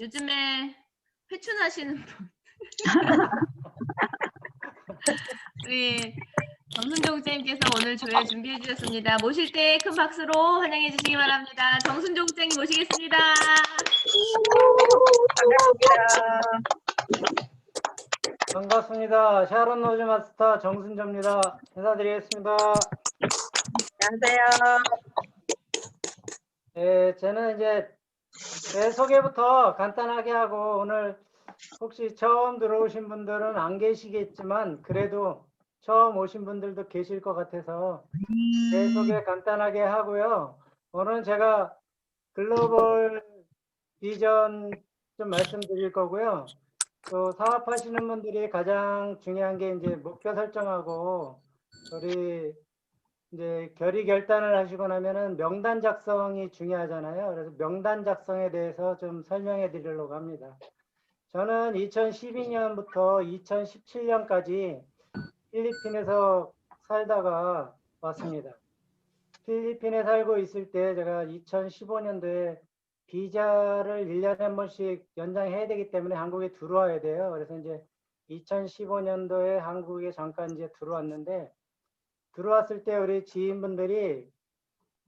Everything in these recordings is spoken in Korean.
요즘에 회춘하시는 분 우리 정순종 선생님께서 오늘 조회 준비해 주셨습니다. 모실 때 큰 박수로 환영해 주시기 바랍니다. 정순종 선생님 모시겠습니다. 반갑습니다. 샤론 노즈 마스터 정순조입니다. 인사드리겠습니다. 안녕하세요. 네, 저는 이제 제 소개부터 간단하게 하고 오늘 혹시 처음 들어오신 분들은 안 계시겠지만 그래도 처음 오신 분들도 계실 것 같아서 제 소개 간단하게 하고요. 오늘은 제가 글로벌 비전 좀 말씀드릴 거고요. 또 사업하시는 분들이 가장 중요한 게 이제 목표 설정하고 우리 이제 결의 결단을 하시고 나면은 명단 작성이 중요하잖아요. 그래서 명단 작성에 대해서 좀 설명해 드리려고 합니다. 저는 2012년부터 2017년까지 필리핀에서 살다가 왔습니다. 필리핀에 살고 있을 때 제가 2015년도에 비자를 1년에 한 번씩 연장해야 되기 때문에 한국에 들어와야 돼요. 그래서 이제 2015년도에 한국에 잠깐 이제 들어왔는데 들어왔을 때 우리 지인분들이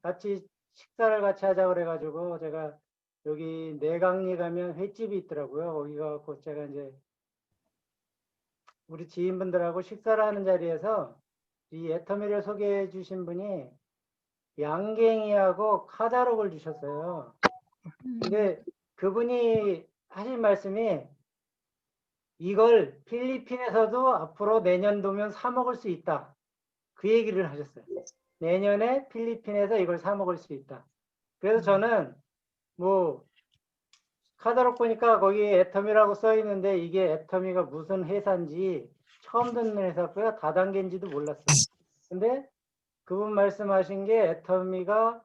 같이 식사를 같이 하자고 그래가지고 제가 여기 내강리 가면 횟집이 있더라고요. 거기 가고 제가 이제 우리 지인분들하고 식사를 하는 자리에서 이 애터미를 소개해 주신 분이 양갱이하고 카다록을 주셨어요. 근데 그분이 하신 말씀이 이걸 필리핀에서도 앞으로 내년도면 사 먹을 수 있다. 그 얘기를 하셨어요. 내년에 필리핀에서 이걸 사 먹을 수 있다. 그래서 저는 뭐 카다록 보니까 거기 애터미라고 써 있는데 이게 애터미가 무슨 회사인지 처음 듣는 회사고요. 다단계인지도 몰랐어요. 근데 그분 말씀하신 게 애터미가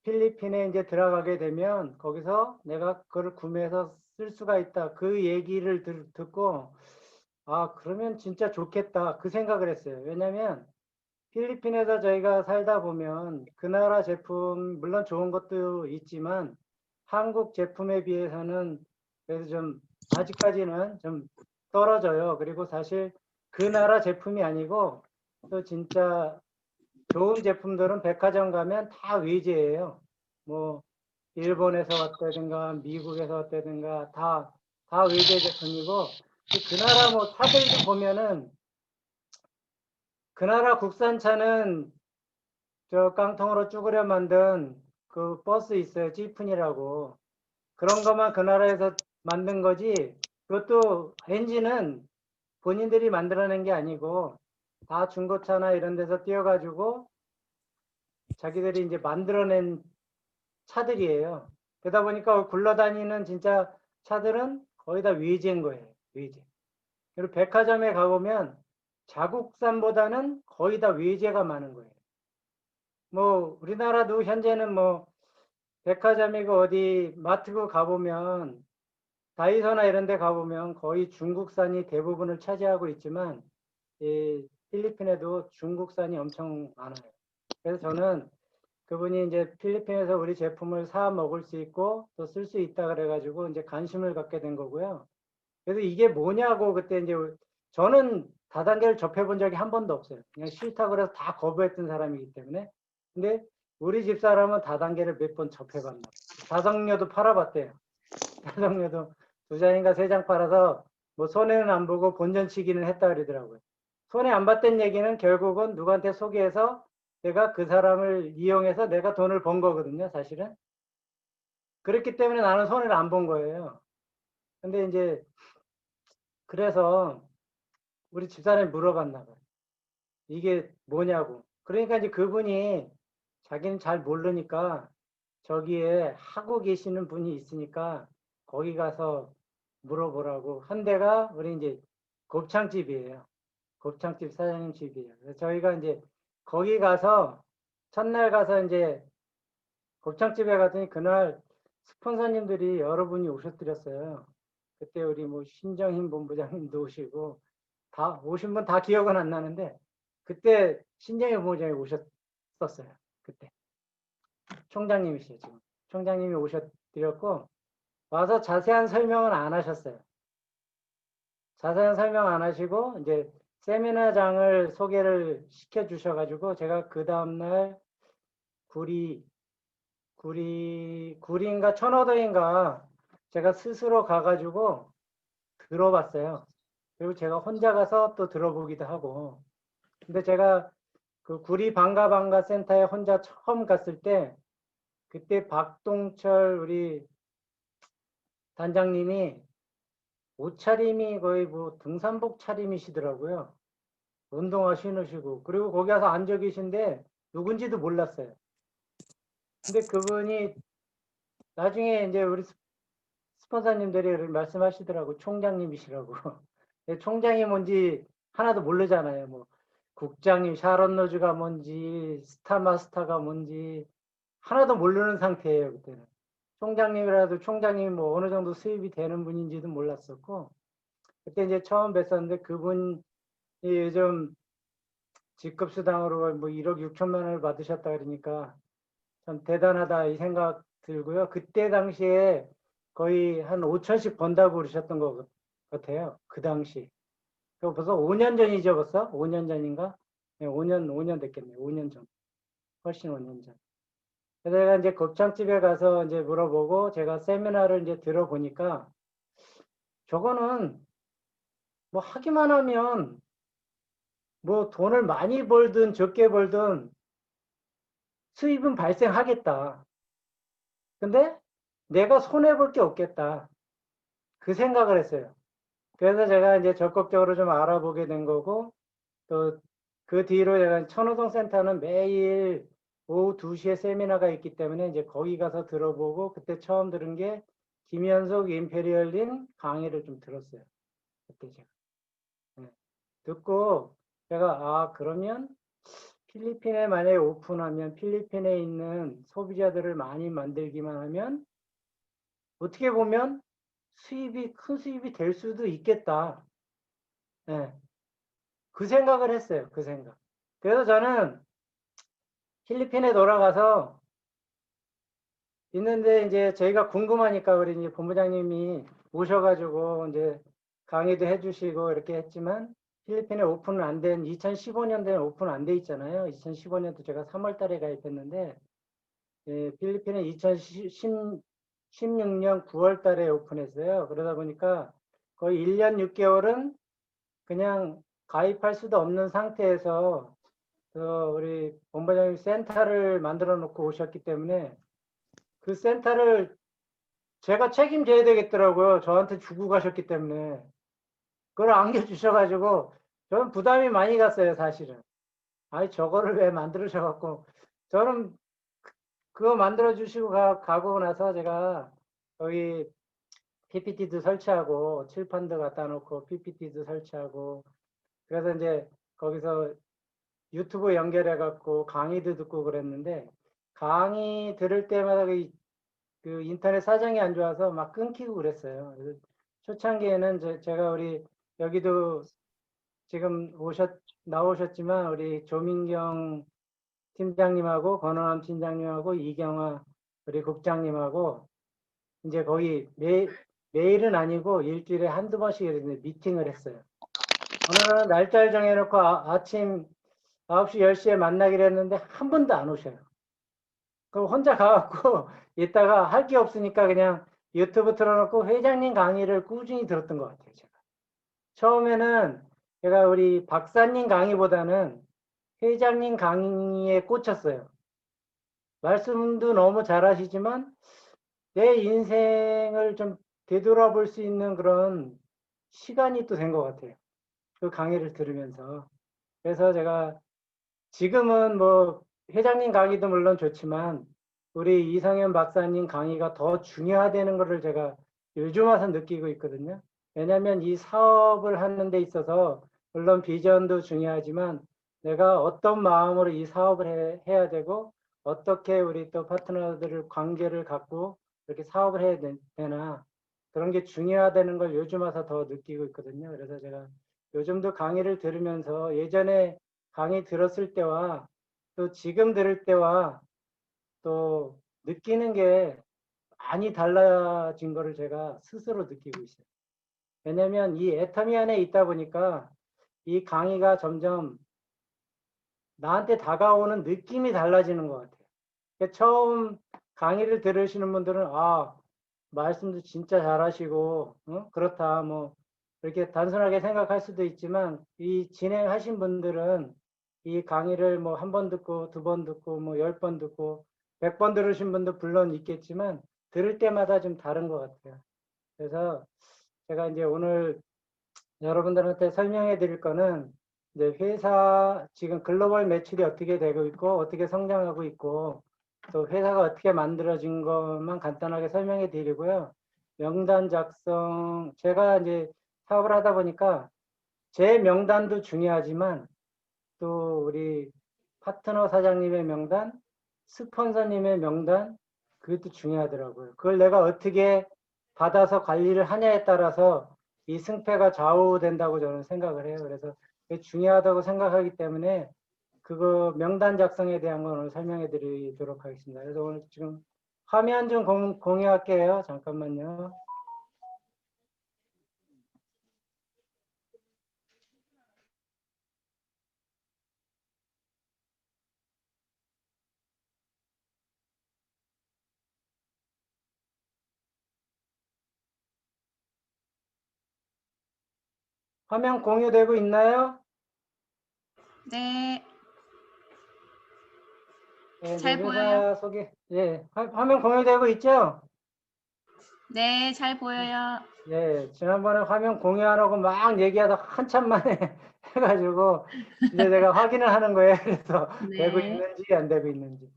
필리핀에 이제 들어가게 되면 거기서 내가 그걸 구매해서 쓸 수가 있다. 그 얘기를 듣고 아 그러면 진짜 좋겠다. 그 생각을 했어요. 왜냐하면 필리핀에서 저희가 살다 보면 그 나라 제품 물론 좋은 것도 있지만 한국 제품에 비해서는 그래도 좀 아직까지는 좀 떨어져요. 그리고 사실 그 나라 제품이 아니고 또 진짜 좋은 제품들은 백화점 가면 다 외제예요. 뭐 일본에서 왔다든가 미국에서 왔다든가 다 외제 제품이고 그 나라 뭐 차들도 보면은 그 나라 국산차는 저 깡통으로 쭈그려 만든 그 버스 있어요. 지프니라고. 그런 것만 그 나라에서 만든 거지. 그것도 엔진은 본인들이 만들어낸 게 아니고 다 중고차나 이런 데서 띄어가지고 자기들이 이제 만들어낸 차들이에요. 그러다 보니까 굴러다니는 진짜 차들은 거의 다 외제인 거예요. 외제. 그리고 백화점에 가보면 자국산보다는 거의 다 외제가 많은 거예요. 뭐 우리나라도 현재는 뭐 백화점이고 어디 마트고 가보면 다이소나 이런 데 가보면 거의 중국산이 대부분을 차지하고 있지만 이 필리핀에도 중국산이 엄청 많아요. 그래서 저는 그분이 이제 필리핀에서 우리 제품을 사 먹을 수 있고 또 쓸 수 있다 그래가지고 이제 관심을 갖게 된 거고요. 그래서 이게 뭐냐고 그때 이제 저는 다단계를 접해본 적이 한 번도 없어요. 그냥 싫다고 그래서 다 거부했던 사람이기 때문에. 근데 우리 집 사람은 다단계를 몇 번 접해봤나. 다성료도 팔아봤대요. 다성료도 2장인가 3장 팔아서 뭐 손해는 안 보고 본전치기는 했다 그러더라고요. 손해 안 봤던 얘기는 결국은 누구한테 소개해서 내가 그 사람을 이용해서 내가 돈을 번 거거든요, 사실은. 그렇기 때문에 나는 손해를 안 본 거예요. 근데 이제 그래서 우리 집사람이 물어봤나 봐요. 이게 뭐냐고. 그러니까 이제 그분이 자기는 잘 모르니까 저기에 하고 계시는 분이 있으니까 거기 가서 물어보라고 한 데가 우리 이제 곱창집이에요. 곱창집 사장님 집이에요. 그래서 저희가 이제 거기 가서 첫날 가서 이제 곱창집에 갔더니 그날 스폰서님들이 여러분이 오셨더랬어요. 그때 우리 뭐 신정희 본부장님도 오시고 다 오신 분 다 기억은 안 나는데 그때 신정희 본부장이 오셨었어요. 그때 총장님이시죠 지금. 총장님이 오셨드렸고 와서 자세한 설명은 안 하셨어요. 자세한 설명 안 하시고 이제 세미나장을 소개를 시켜 주셔가지고 제가 그 다음날 구리인가 천호도인가 제가 스스로 가가지고 들어봤어요. 그리고 제가 혼자 가서 또 들어보기도 하고. 근데 제가 그 구리 방가 센터에 혼자 처음 갔을 때 그때 박동철 우리 단장님이 옷차림이 거의 뭐 등산복 차림이시더라고요. 운동화 신으시고. 그리고 거기 가서 앉아 계신데 누군지도 몰랐어요. 근데 그분이 나중에 이제 우리 스폰서님들이 말씀하시더라고. 총장님이시라고. 총장이 뭔지 하나도 모르잖아요. 뭐 국장님, 샤론노즈가 뭔지, 스타마스터가 뭔지 하나도 모르는 상태예요. 그때는. 총장님이라도 총장님이 뭐 어느 정도 수입이 되는 분인지도 몰랐었고, 그때 이제 처음 뵀었는데 그분이 요즘 직급수당으로 뭐 1억 6천만 원을 받으셨다 그러니까 참 대단하다 이 생각 들고요. 그때 당시에 거의 한 5천씩 번다고 그러셨던 것 같아요. 그 당시. 그 벌써 5년 전이죠, 벌써? 5년 전인가? 네, 5년 됐겠네요. 5년 전. 훨씬 5년 전. 그래서 제가 이제 곱창집에 가서 이제 물어보고 제가 세미나를 이제 들어보니까 저거는 뭐 하기만 하면 뭐 돈을 많이 벌든 적게 벌든 수입은 발생하겠다. 근데 내가 손해볼 게 없겠다. 그 생각을 했어요. 그래서 제가 이제 적극적으로 좀 알아보게 된 거고, 또 그 뒤로 제가 천호동 센터는 매일 오후 2시에 세미나가 있기 때문에 이제 거기 가서 들어보고, 그때 처음 들은 게 김현석 임페리얼린 강의를 좀 들었어요. 그때 제가. 네. 듣고 제가, 아, 그러면 필리핀에 만약에 오픈하면 필리핀에 있는 소비자들을 많이 만들기만 하면 어떻게 보면 큰 수입이 될 수도 있겠다. 네. 그 생각을 했어요. 그 생각. 그래서 저는 필리핀에 돌아가서 있는데 이제 저희가 궁금하니까 우리 이제 본부장님이 오셔가지고 이제 강의도 해주시고 이렇게 했지만 필리핀에 오픈은 안 된 2015년도에 오픈 안 돼 있잖아요. 2015년도 제가 3월 달에 가입했는데 예, 필리핀은 2016년 9월 달에 오픈했어요. 그러다 보니까 거의 1년 6개월은 그냥 가입할 수도 없는 상태에서 우리 본부장님 센터를 만들어 놓고 오셨기 때문에 그 센터를 제가 책임져야 되겠더라고요. 저한테 주고 가셨기 때문에. 그걸 안겨주셔가지고 저는 부담이 많이 갔어요, 사실은. 아니, 저거를 왜 만들으셔갖고. 저는 그거 만들어 주시고 가고 나서 제가 여기 PPT도 설치하고 칠판도 갖다 놓고 PPT도 설치하고 그래서 이제 거기서 유튜브 연결해 갖고 강의도 듣고 그랬는데 강의 들을 때마다 그 인터넷 사정이 안 좋아서 막 끊기고 그랬어요. 그래서 초창기에는 제가 우리 여기도 지금 나오셨지만 우리 조민경 팀장님하고 권원암 팀장님하고 이경화 우리 국장님하고 이제 거기 매일은 아니고 일주일에 한두 번씩 이렇게 미팅을 했어요. 어느 날 날짜를 정해놓고 아침 9시, 10시에 만나기로 했는데 한 번도 안 오셔요. 그럼 혼자 가갖고 이따가 할 게 없으니까 그냥 유튜브 틀어놓고 회장님 강의를 꾸준히 들었던 것 같아요. 제가. 처음에는 제가 우리 박사님 강의보다는 회장님 강의에 꽂혔어요. 말씀도 너무 잘하시지만 내 인생을 좀 되돌아볼 수 있는 그런 시간이 또 된 것 같아요. 그 강의를 들으면서. 그래서 제가 지금은 뭐 회장님 강의도 물론 좋지만 우리 이성현 박사님 강의가 더 중요하다는 것을 제가 요즘 와서 느끼고 있거든요. 왜냐하면 이 사업을 하는 데 있어서 물론 비전도 중요하지만 내가 어떤 마음으로 이 사업을 해야 되고 어떻게 우리 또 파트너들을 관계를 갖고 이렇게 사업을 해야 되나 그런 게 중요하다는 걸 요즘 와서 더 느끼고 있거든요. 그래서 제가 요즘도 강의를 들으면서 예전에 강의 들었을 때와 또 지금 들을 때와 또 느끼는 게 많이 달라진 거를 제가 스스로 느끼고 있어요. 왜냐면 이 애터미 안에 있다 보니까 이 강의가 점점 나한테 다가오는 느낌이 달라지는 것 같아요. 그러니까 처음 강의를 들으시는 분들은 아, 말씀도 진짜 잘하시고 그렇다 뭐 이렇게 단순하게 생각할 수도 있지만 이 진행하신 분들은 이 강의를 뭐 한 번 듣고 두 번 듣고 뭐 10번 듣고 100번 들으신 분도 물론 있겠지만 들을 때마다 좀 다른 것 같아요. 그래서 제가 이제 오늘 여러분들한테 설명해 드릴 거는 이제 회사 지금 글로벌 매출이 어떻게 되고 있고 어떻게 성장하고 있고 또 회사가 어떻게 만들어진 것만 간단하게 설명해 드리고요. 명단 작성 제가 이제 사업을 하다 보니까 제 명단도 중요하지만 또 우리 파트너 사장님의 명단, 스폰서님의 명단 그것도 중요하더라고요. 그걸 내가 어떻게 받아서 관리를 하냐에 따라서 이 승패가 좌우된다고 저는 생각을 해요. 그래서 그게 중요하다고 생각하기 때문에 그거 명단 작성에 대한 건 오늘 설명해 드리도록 하겠습니다. 그래서 오늘 지금 화면 좀 공유할게요. 잠깐만요. 화면 공유되고 있나요? 네, 네, 이제 잘 보여요. 회사 소개. 예, 화면 공유되고 있죠? 네, 잘 보여요. 예, 지난번에 화면 공유하라고 막 얘기하다 한참 만에 해가지고 이제 내가 확인을 하는 거예요. 그래서 되고 네. 있는지 안 되고 있는지.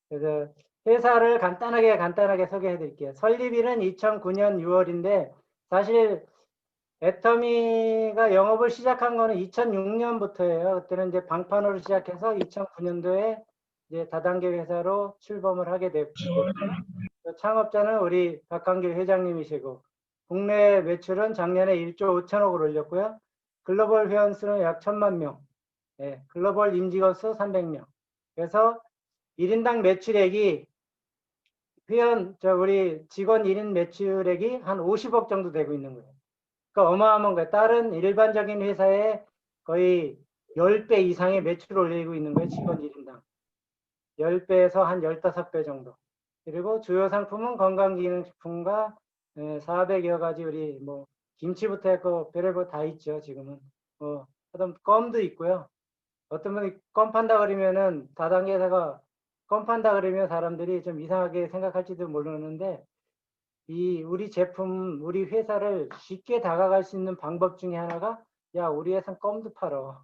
그래서 회사를 간단하게 소개해 드릴게요. 설립일은 2009년 6월인데 사실 애터미가 영업을 시작한 거는 2006년부터예요. 그때는 이제 방판으로 시작해서 2009년도에 이제 다단계 회사로 출범을 하게 됐고요. 창업자는 우리 박한길 회장님이시고 국내 매출은 작년에 1조 5천억을 올렸고요. 글로벌 회원 수는 약 1,000만 명, 예, 글로벌 임직원 수 300명. 그래서 1인당 매출액이 우리 직원 1인 매출액이 한 50억 정도 되고 있는 거예요. 그러니까 어마어마한 거예요. 다른 일반적인 회사에 거의 10배 이상의 매출을 올리고 있는 거예요. 직원 1인당. 10배에서 한 15배 정도. 그리고 주요 상품은 건강기능식품과 400여 가지 우리 뭐 김치부터 해서 별의별 다 있죠. 지금은. 하여튼 껌도 있고요. 어떤 분이 껌 판다 그러면은 다단계에다가 껌 판다 그러면 사람들이 좀 이상하게 생각할지도 모르는데 이 우리 제품, 우리 회사를 쉽게 다가갈 수 있는 방법 중에 하나가 야, 우리 회사는 껌도 팔어.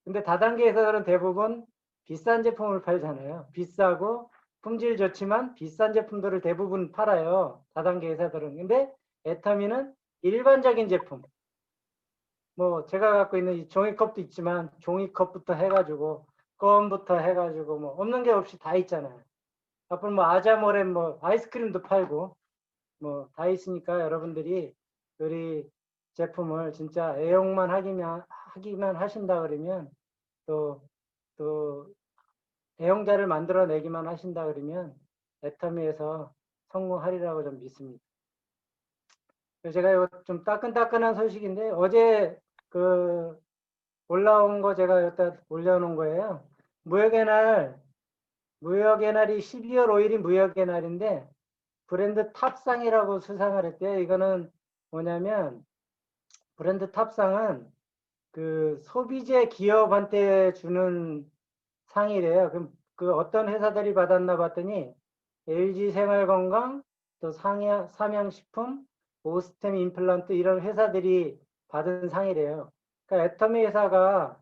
근데 다단계에서는 대부분 비싼 제품을 팔잖아요. 비싸고 품질 좋지만 비싼 제품들을 대부분 팔아요. 다단계 회사들은. 근데 애터미는 일반적인 제품. 뭐 제가 갖고 있는 이 종이컵도 있지만 종이컵부터 해가지고 껌부터 해가지고 뭐 없는 게 없이 다 있잖아요. 앞으로 뭐 아자모레 뭐 아이스크림도 팔고 뭐 다 있으니까 여러분들이 우리 제품을 진짜 애용만 하기만 하신다 그러면 또 애용자를 만들어내기만 하신다 그러면 애터미에서 성공하리라고 좀 믿습니다. 제가 좀 따끈따끈한 소식인데 어제 그 올라온 거 제가 여기다 올려놓은 거예요. 무역의 날이 12월 5일이 무역의 날인데 브랜드 탑상이라고 수상을 했대요. 이거는 뭐냐면 브랜드 탑상은 그 소비재 기업한테 주는 상이래요. 그럼 그 어떤 회사들이 받았나 봤더니 LG 생활건강, 또 삼양식품, 오스템 임플란트 이런 회사들이 받은 상이래요. 그러니까 애터미 회사가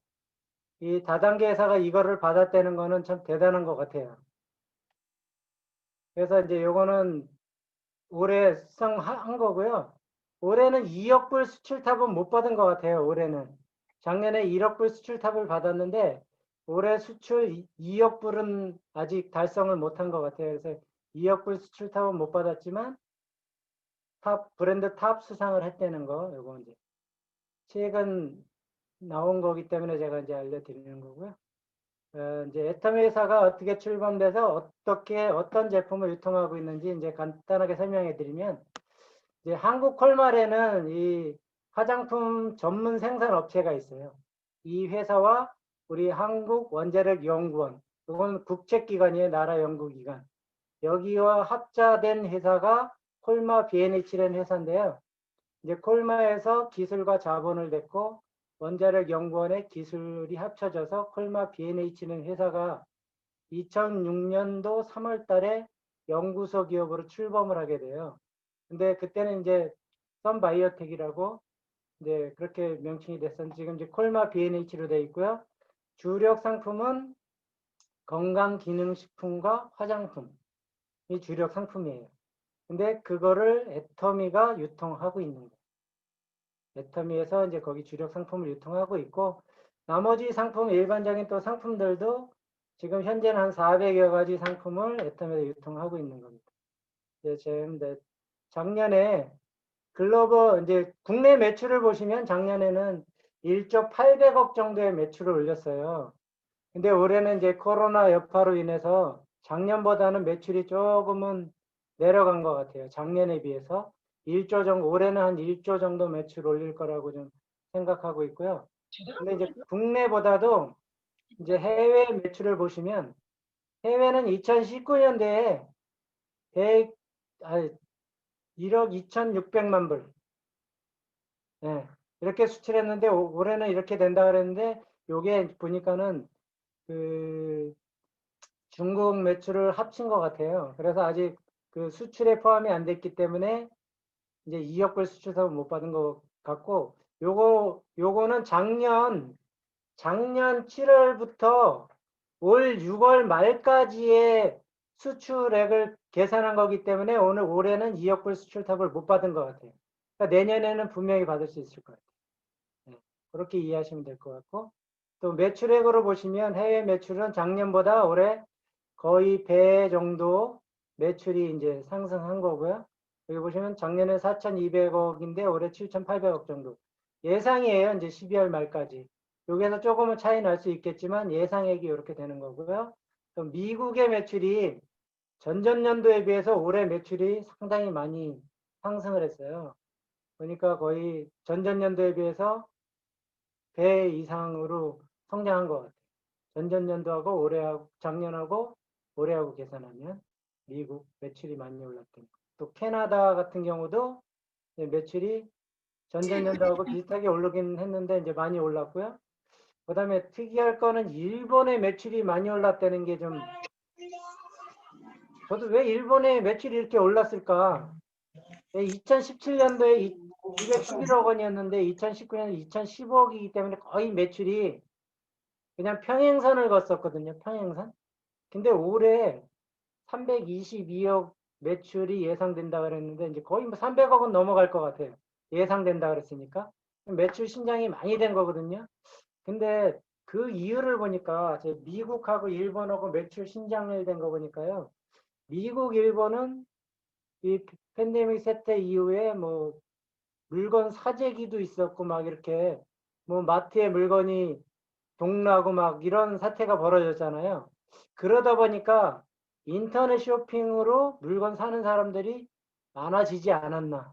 이 다단계 회사가 이거를 받았다는 거는 참 대단한 것 같아요. 그래서 이제 요거는 올해 수상한 거고요. 올해는 2억 불 수출탑은 못 받은 것 같아요. 올해는. 작년에 1억 불 수출탑을 받았는데 올해 수출 2억 불은 아직 달성을 못한 것 같아요. 그래서 2억 불 수출탑은 못 받았지만 브랜드 탑 수상을 했다는 거, 요거 이제 최근 나온 거기 때문에 제가 이제 알려드리는 거고요. 이제 애터미 회사가 어떻게 출범돼서 어떤 제품을 유통하고 있는지 이제 간단하게 설명해 드리면, 이제 한국 콜말에는 이 화장품 전문 생산 업체가 있어요. 이 회사와 우리 한국원자력연구원, 이건 국책기관이에요. 나라 연구기관. 여기와 합자된 회사가 콜마 BNH라는 회사인데요. 이제 콜마에서 기술과 자본을 냈고 원자력연구원의 기술이 합쳐져서 콜마 BNH는 회사가 2006년도 3월 달에 연구소 기업으로 출범을 하게 돼요. 근데 그때는 이제 썬바이오텍이라고 이제 그렇게 명칭이 됐었는데 지금 이제 콜마 BNH로 되어 있고요. 주력 상품은 건강기능식품과 화장품이 주력 상품이에요. 근데 그거를 애터미가 유통하고 있는 거예요. 애터미에서 이제 거기 주력 상품을 유통하고 있고, 나머지 상품, 일반적인 또 상품들도 지금 현재는 한 400여 가지 상품을 애터미에서 유통하고 있는 겁니다. 이제 작년에 글로벌, 이제 국내 매출을 보시면 작년에는 1조 800억 정도의 매출을 올렸어요. 근데 올해는 이제 코로나 여파로 인해서 작년보다는 매출이 조금은 내려간 것 같아요. 작년에 비해서 1조 정도, 올해는 한 1조 정도 매출 올릴 거라고 좀 생각하고 있고요. 근데 이제 국내보다도 이제 해외 매출을 보시면 해외는 2019년도에 1억 2,600만 불. 예, 이렇게 수출했는데 올해는 이렇게 된다 그랬는데 요게 보니까는 그 중국 매출을 합친 것 같아요. 그래서 아직 그 수출에 포함이 안 됐기 때문에 이제 2억 불 수출사업 못 받은 것 같고, 요거는 작년 7월부터 올 6월 말까지의 수출액을 계산한 거기 때문에 올해는 2억 불 수출탑을 못 받은 것 같아요. 그러니까 내년에는 분명히 받을 수 있을 것 같아요. 네, 그렇게 이해하시면 될 것 같고, 또 매출액으로 보시면 해외 매출은 작년보다 올해 거의 배 정도 매출이 이제 상승한 거고요. 여기 보시면 작년에 4,200억인데 올해 7,800억 정도. 예상이에요. 이제 12월 말까지. 여기에서 조금은 차이 날 수 있겠지만 예상액이 이렇게 되는 거고요. 또 미국의 매출이 전전년도에 비해서 올해 매출이 상당히 많이 상승을 했어요. 그러니까 거의 전전년도에 비해서 배 이상으로 성장한 것 같아요. 전전년도하고 올해하고 작년하고 올해하고 계산하면 미국 매출이 많이 올랐던 거. 또 캐나다 같은 경우도 매출이 전전년도하고 비슷하게 오르긴 했는데 이제 많이 올랐고요. 그다음에 특이할 거는 일본의 매출이 많이 올랐다는 게 좀, 저도 왜 일본의 매출이 이렇게 올랐을까? 2017년도에 211억 원이었는데 2019년에 2015억이기 때문에 거의 매출이 그냥 평행선을 걷었거든요. 평행선. 근데 올해 322억 매출이 예상된다 그랬는데 이제 거의 뭐 300억은 넘어갈 것 같아요. 예상된다 그랬으니까. 매출 신장이 많이 된 거거든요. 근데 그 이유를 보니까 미국하고 일본하고 매출 신장을 된 거 보니까요. 미국, 일본은 이 팬데믹 사태 이후에 뭐 물건 사재기도 있었고 막 이렇게 뭐 마트에 물건이 동나고 막 이런 사태가 벌어졌잖아요. 그러다 보니까 인터넷 쇼핑으로 물건 사는 사람들이 많아지지 않았나.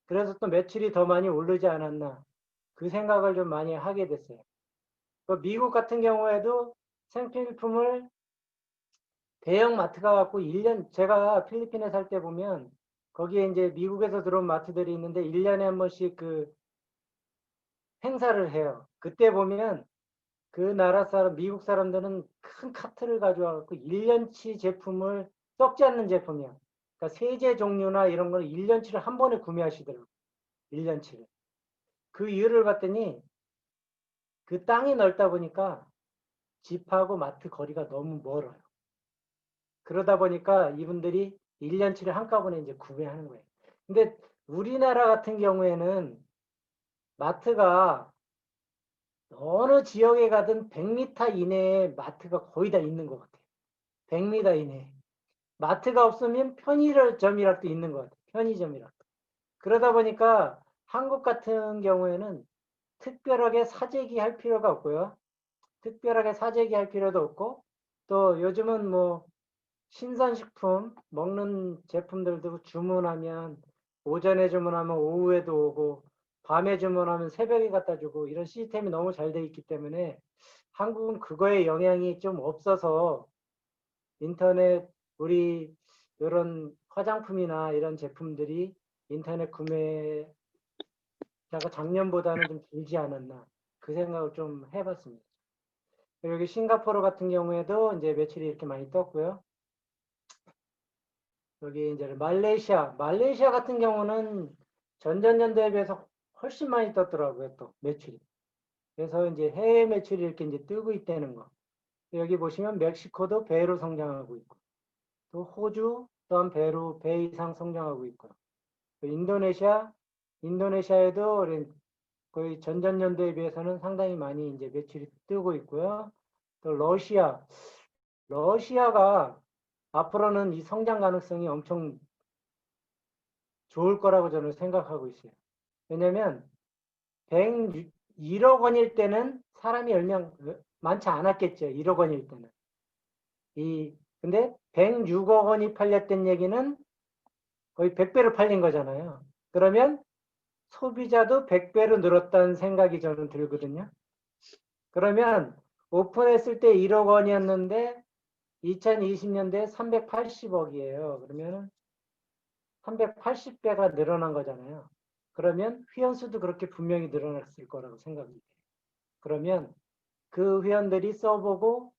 그래서 또 매출이 더 많이 오르지 않았나. 그 생각을 좀 많이 하게 됐어요. 미국 같은 경우에도 생필품을 대형 마트가 갖고 1년, 제가 필리핀에 살 때 보면 거기에 이제 미국에서 들어온 마트들이 있는데 1년에 한 번씩 그 행사를 해요. 그때 보면 그 나라 사람, 미국 사람들은 큰 카트를 가져와갖고 1년치 제품을 썩지 않는 제품이야. 그러니까 세제 종류나 이런 걸 1년치를 한 번에 구매하시더라고요. 1년치를. 그 이유를 봤더니 그 땅이 넓다 보니까 집하고 마트 거리가 너무 멀어요. 그러다 보니까 이분들이 1년치를 한꺼번에 이제 구매하는 거예요. 근데 우리나라 같은 경우에는 마트가 어느 지역에 가든 100m 이내에 마트가 거의 다 있는 것 같아요. 100m 이내에. 마트가 없으면 편의점이라도 있는 것 같아요. 편의점이라도. 그러다 보니까 한국 같은 경우에는 특별하게 사재기 할 필요가 없고요. 특별하게 사재기 할 필요도 없고 또 요즘은 뭐 신선식품 먹는 제품들도 주문하면 오전에 주문하면 오후에도 오고 밤에 주문하면 새벽에 갖다 주고 이런 시스템이 너무 잘 돼 있기 때문에 한국은 그거에 영향이 좀 없어서 인터넷 우리 이런 화장품이나 이런 제품들이 인터넷 구매자가 작년보다는 좀 줄지 않았나 그 생각을 좀 해봤습니다. 여기 싱가포르 같은 경우에도 이제 매출이 이렇게 많이 떴고요. 여기 이제 말레이시아 같은 경우는 전전년도에 비해서 훨씬 많이 떴더라고요. 또 매출이. 그래서 이제 해외 매출이 이렇게 이제 뜨고 있다는 거. 여기 보시면 멕시코도 배로 성장하고 있고, 또 호주 또한 배 이상 성장하고 있고, 또 인도네시아에도 거의 전전년도에 비해서는 상당히 많이 이제 매출이 뜨고 있고요. 또 러시아가 앞으로는 이 성장 가능성이 엄청 좋을 거라고 저는 생각하고 있어요. 왜냐면 101억 원일 때는 사람이 얼마 많지 않았겠죠. 1억 원일 때는. 근데 106억 원이 팔렸던 얘기는 거의 100배로 팔린 거잖아요. 그러면 소비자도 100배로 늘었다는 생각이 저는 들거든요. 그러면 오픈했을 때 1억 원이었는데 2020년대에 380억이에요. 그러면 380배가 늘어난 거잖아요. 그러면 회원수도 그렇게 분명히 늘어났을 거라고 생각합니다. 그러면 그 회원들이 써보고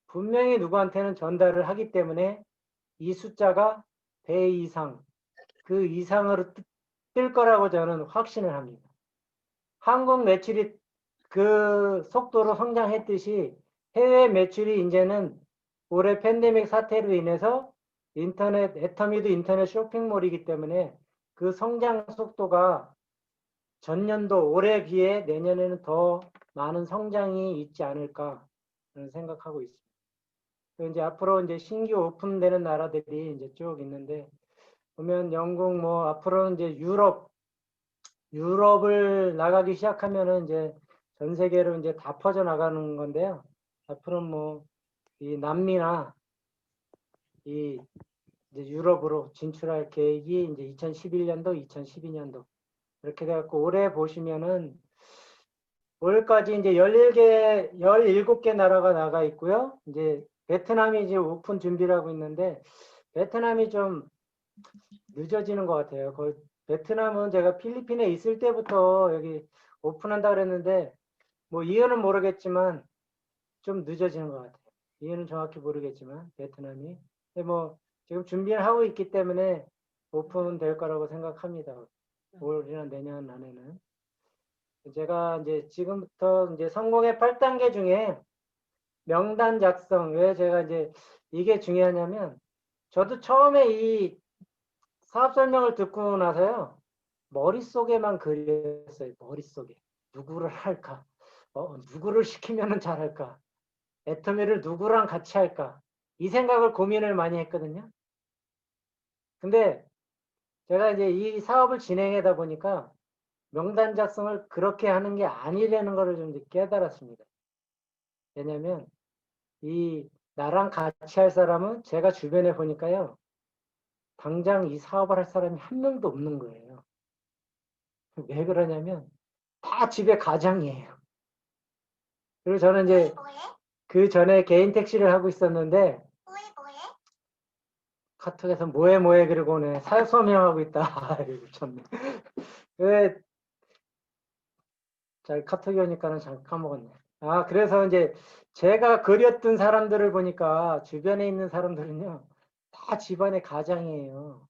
분명히 누구한테는 전달을 하기 때문에 이 숫자가 배 이상, 그 이상으로 뜰 거라고 저는 확신을 합니다. 한국 매출이 그 속도로 성장했듯이 해외 매출이 이제는 올해 팬데믹 사태로 인해서 애터미도 인터넷 쇼핑몰이기 때문에 그 성장 속도가 전년도 올해에 비해 내년에는 더 많은 성장이 있지 않을까 생각하고 있습니다. 이제 앞으로 이제 신규 오픈되는 나라들이 이제 쭉 있는데 보면 영국 뭐 앞으로는 이제 유럽을 나가기 시작하면은 이제 전 세계로 이제 다 퍼져 나가는 건데요. 앞으로는 뭐 이 남미나 이 이제 유럽으로 진출할 계획이 이제 2011년도, 2012년도 이렇게 돼갖고 올해 보시면은 올해까지 이제 17개 나라가 나가 있고요. 이제 베트남이 이제 오픈 준비를 하고 있는데 베트남이 좀 늦어지는 것 같아요. 베트남은 제가 필리핀에 있을 때부터 여기 오픈한다 그랬는데 뭐 이유는 모르겠지만 좀 늦어지는 것 같아요. 이유는 정확히 모르겠지만 베트남이. 근데 뭐 지금 준비를 하고 있기 때문에 오픈될 거라고 생각합니다. 올이나 내년 안에는. 제가 이제 지금부터 이제 성공의 8단계 중에 명단 작성, 왜 제가 이제 이게 중요하냐면 저도 처음에 이 사업 설명을 듣고 나서요. 머릿속에만 그렸어요. 머릿속에. 누구를 할까? 누구를 시키면 잘할까? 애터미를 누구랑 같이 할까? 이 생각을 고민을 많이 했거든요. 근데 제가 이제 이 사업을 진행하다 보니까 명단 작성을 그렇게 하는 게 아니라는 것을 좀 깨달았습니다. 왜냐면 나랑 같이 할 사람은 제가 주변에 보니까요. 당장 이 사업을 할 사람이 한 명도 없는 거예요. 왜 그러냐면 다 집에 가장이에요. 그리고 저는 이제 그 전에 개인 택시를 하고 있었는데 카톡에서 뭐해 그러고 오네. 사업 설명하고 있다. 아이고 참네. 왜 잘 카톡이 오니까는 잘 까먹었네. 그래서 이제 제가 그렸던 사람들을 보니까 주변에 있는 사람들은요. 다 집안의 가장이에요.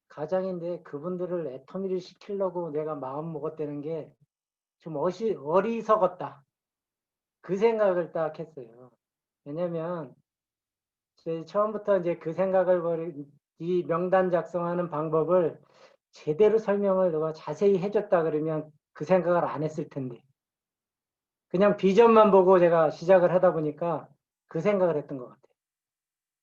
가장인데 그분들을 애터미를 시키려고 내가 마음 먹었다는 게 좀 어리석었다. 그 생각을 딱 했어요. 왜냐면 처음부터 이제 그 생각을 이 명단 작성하는 방법을 제대로 설명을 누가 자세히 해줬다 그러면 그 생각을 안 했을 텐데 그냥 비전만 보고 제가 시작을 하다 보니까 그 생각을 했던 것 같아요.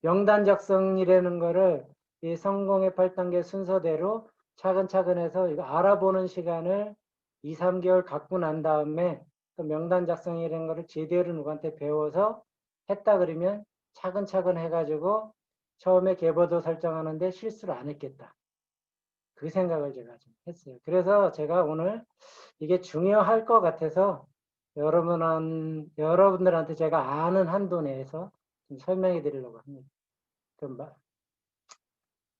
명단 작성이라는 거를 이 성공의 8단계 순서대로 차근차근 해서 이거 알아보는 시간을 2, 3개월 갖고 난 다음에 또 명단 작성이라는 거를 제대로 누구한테 배워서 했다 그러면 차근차근 해가지고 처음에 계보도 설정하는데 실수를 안 했겠다. 그 생각을 제가 좀 했어요. 그래서 제가 오늘 이게 중요할 것 같아서 여러분들한테 제가 아는 한도 내에서 좀 설명해 드리려고 합니다.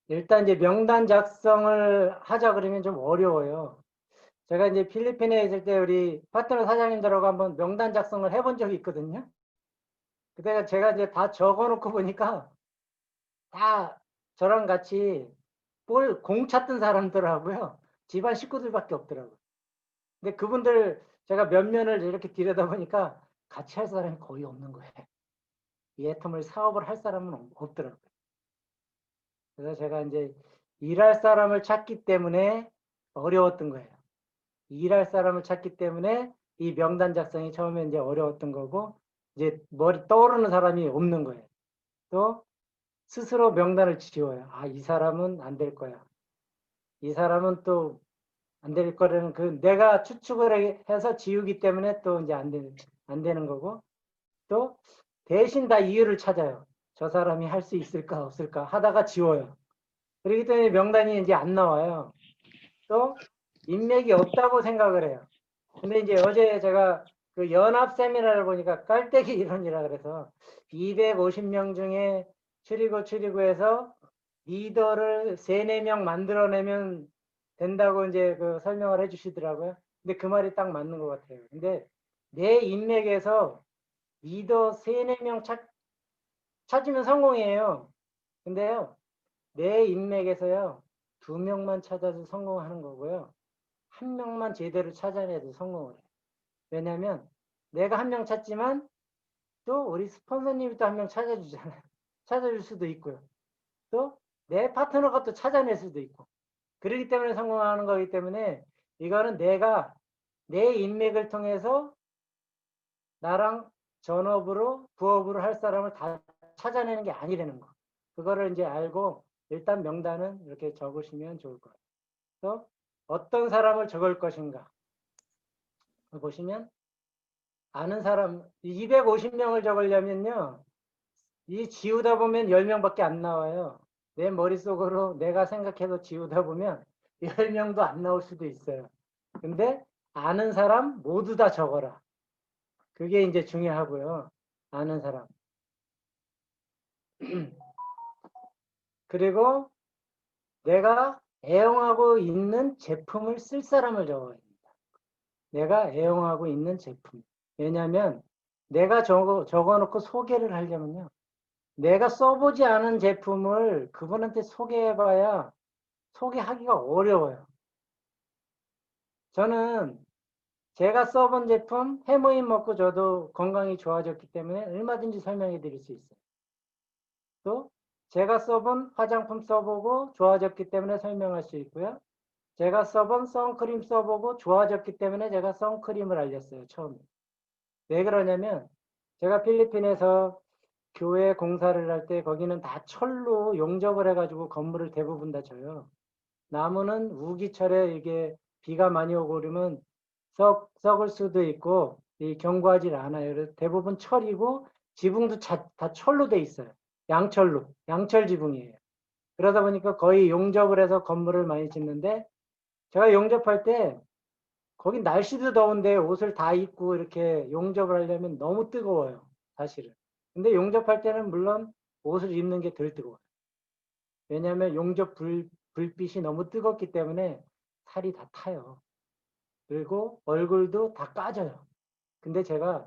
일단 이제 명단 작성을 하자 그러면 좀 어려워요. 제가 이제 필리핀에 있을 때 우리 파트너 사장님들하고 한번 명단 작성을 해본 적이 있거든요. 그때 제가 이제 다 적어 놓고 보니까 다 저랑 같이 공 찾던 사람들하고요. 집안 식구들밖에 없더라고요. 근데 그분들 제가 몇 면을 이렇게 들여다보니까 같이 할 사람이 거의 없는 거예요. 이 애텀을 사업을 할 사람은 없더라고요. 그래서 제가 이제 일할 사람을 찾기 때문에 어려웠던 거예요. 일할 사람을 찾기 때문에 이 명단 작성이 처음에 이제 어려웠던 거고, 이제 머리 떠오르는 사람이 없는 거예요. 또 스스로 명단을 지워요. 아, 이 사람은 안 될 거야. 이 사람은 또 안 될 거라는 그 내가 추측을 해서 지우기 때문에 또 이제 안 되는 거고, 또 대신 다 이유를 찾아요. 저 사람이 할 수 있을까 없을까 하다가 지워요. 그렇기 때문에 명단이 이제 안 나와요. 또 인맥이 없다고 생각을 해요. 근데 이제 어제 제가 그 연합 세미나를 보니까 깔때기 이론이라 그래서 250명 중에 추리고해서 리더를 3, 4명 만들어내면 된다고 이제 그 설명을 해 주시더라고요. 근데 그 말이 딱 맞는 것 같아요. 근데 내 인맥에서 리더 3, 4명 찾으면 성공이에요. 근데요, 내 인맥에서요, 2명만 찾아도 성공하는 거고요. 1명만 제대로 찾아내도 성공을 해요. 왜냐면 내가 1명 찾지만 또 우리 스폰서님이 또 1명 찾아주잖아요. 찾아줄 수도 있고요. 또 내 파트너가 또 찾아낼 수도 있고. 그렇기 때문에 성공하는 거기 때문에 이거는 내가 내 인맥을 통해서 나랑 전업으로 부업으로 할 사람을 다 찾아내는 게 아니라는 거. 그거를 이제 알고 일단 명단은 이렇게 적으시면 좋을 것 같아요. 또 어떤 사람을 적을 것인가. 보시면 아는 사람 250명을 적으려면요. 이 지우다 보면 10명밖에 안 나와요. 내 머릿속으로 내가 생각해서 지우다 보면 10명도 안 나올 수도 있어요. 근데 아는 사람 모두 다 적어라. 그게 이제 중요하고요. 아는 사람. 그리고 내가 애용하고 있는 제품을 쓸 사람을 적어야 됩니다. 내가 애용하고 있는 제품. 왜냐하면 내가 적어놓고 소개를 하려면요. 내가 써보지 않은 제품을 그분한테 소개해봐야 소개하기가 어려워요. 저는 제가 써본 제품 해모임 먹고 저도 건강이 좋아졌기 때문에 얼마든지 설명해 드릴 수 있어요. 또 제가 써본 화장품 써보고 좋아졌기 때문에 설명할 수 있고요. 제가 써본 선크림 써보고 좋아졌기 때문에 제가 선크림을 알렸어요. 처음에. 왜 그러냐면 제가 필리핀에서 교회 공사를 할 때 거기는 다 철로 용접을 해가지고 건물을 대부분 다 져요. 나무는 우기철에 이게 비가 많이 오고 그러면 썩을 수도 있고 견고하지 않아요. 그래서 대부분 철이고 지붕도 다 철로 돼 있어요. 양철 지붕이에요. 그러다 보니까 거의 용접을 해서 건물을 많이 짓는데 제가 용접할 때 거기 날씨도 더운데 옷을 다 입고 이렇게 용접을 하려면 너무 뜨거워요. 사실은. 근데 용접할 때는 물론 옷을 입는 게 덜 뜨거워요. 왜냐하면 용접 불빛이 너무 뜨겁기 때문에 살이 다 타요. 그리고 얼굴도 다 까져요. 근데 제가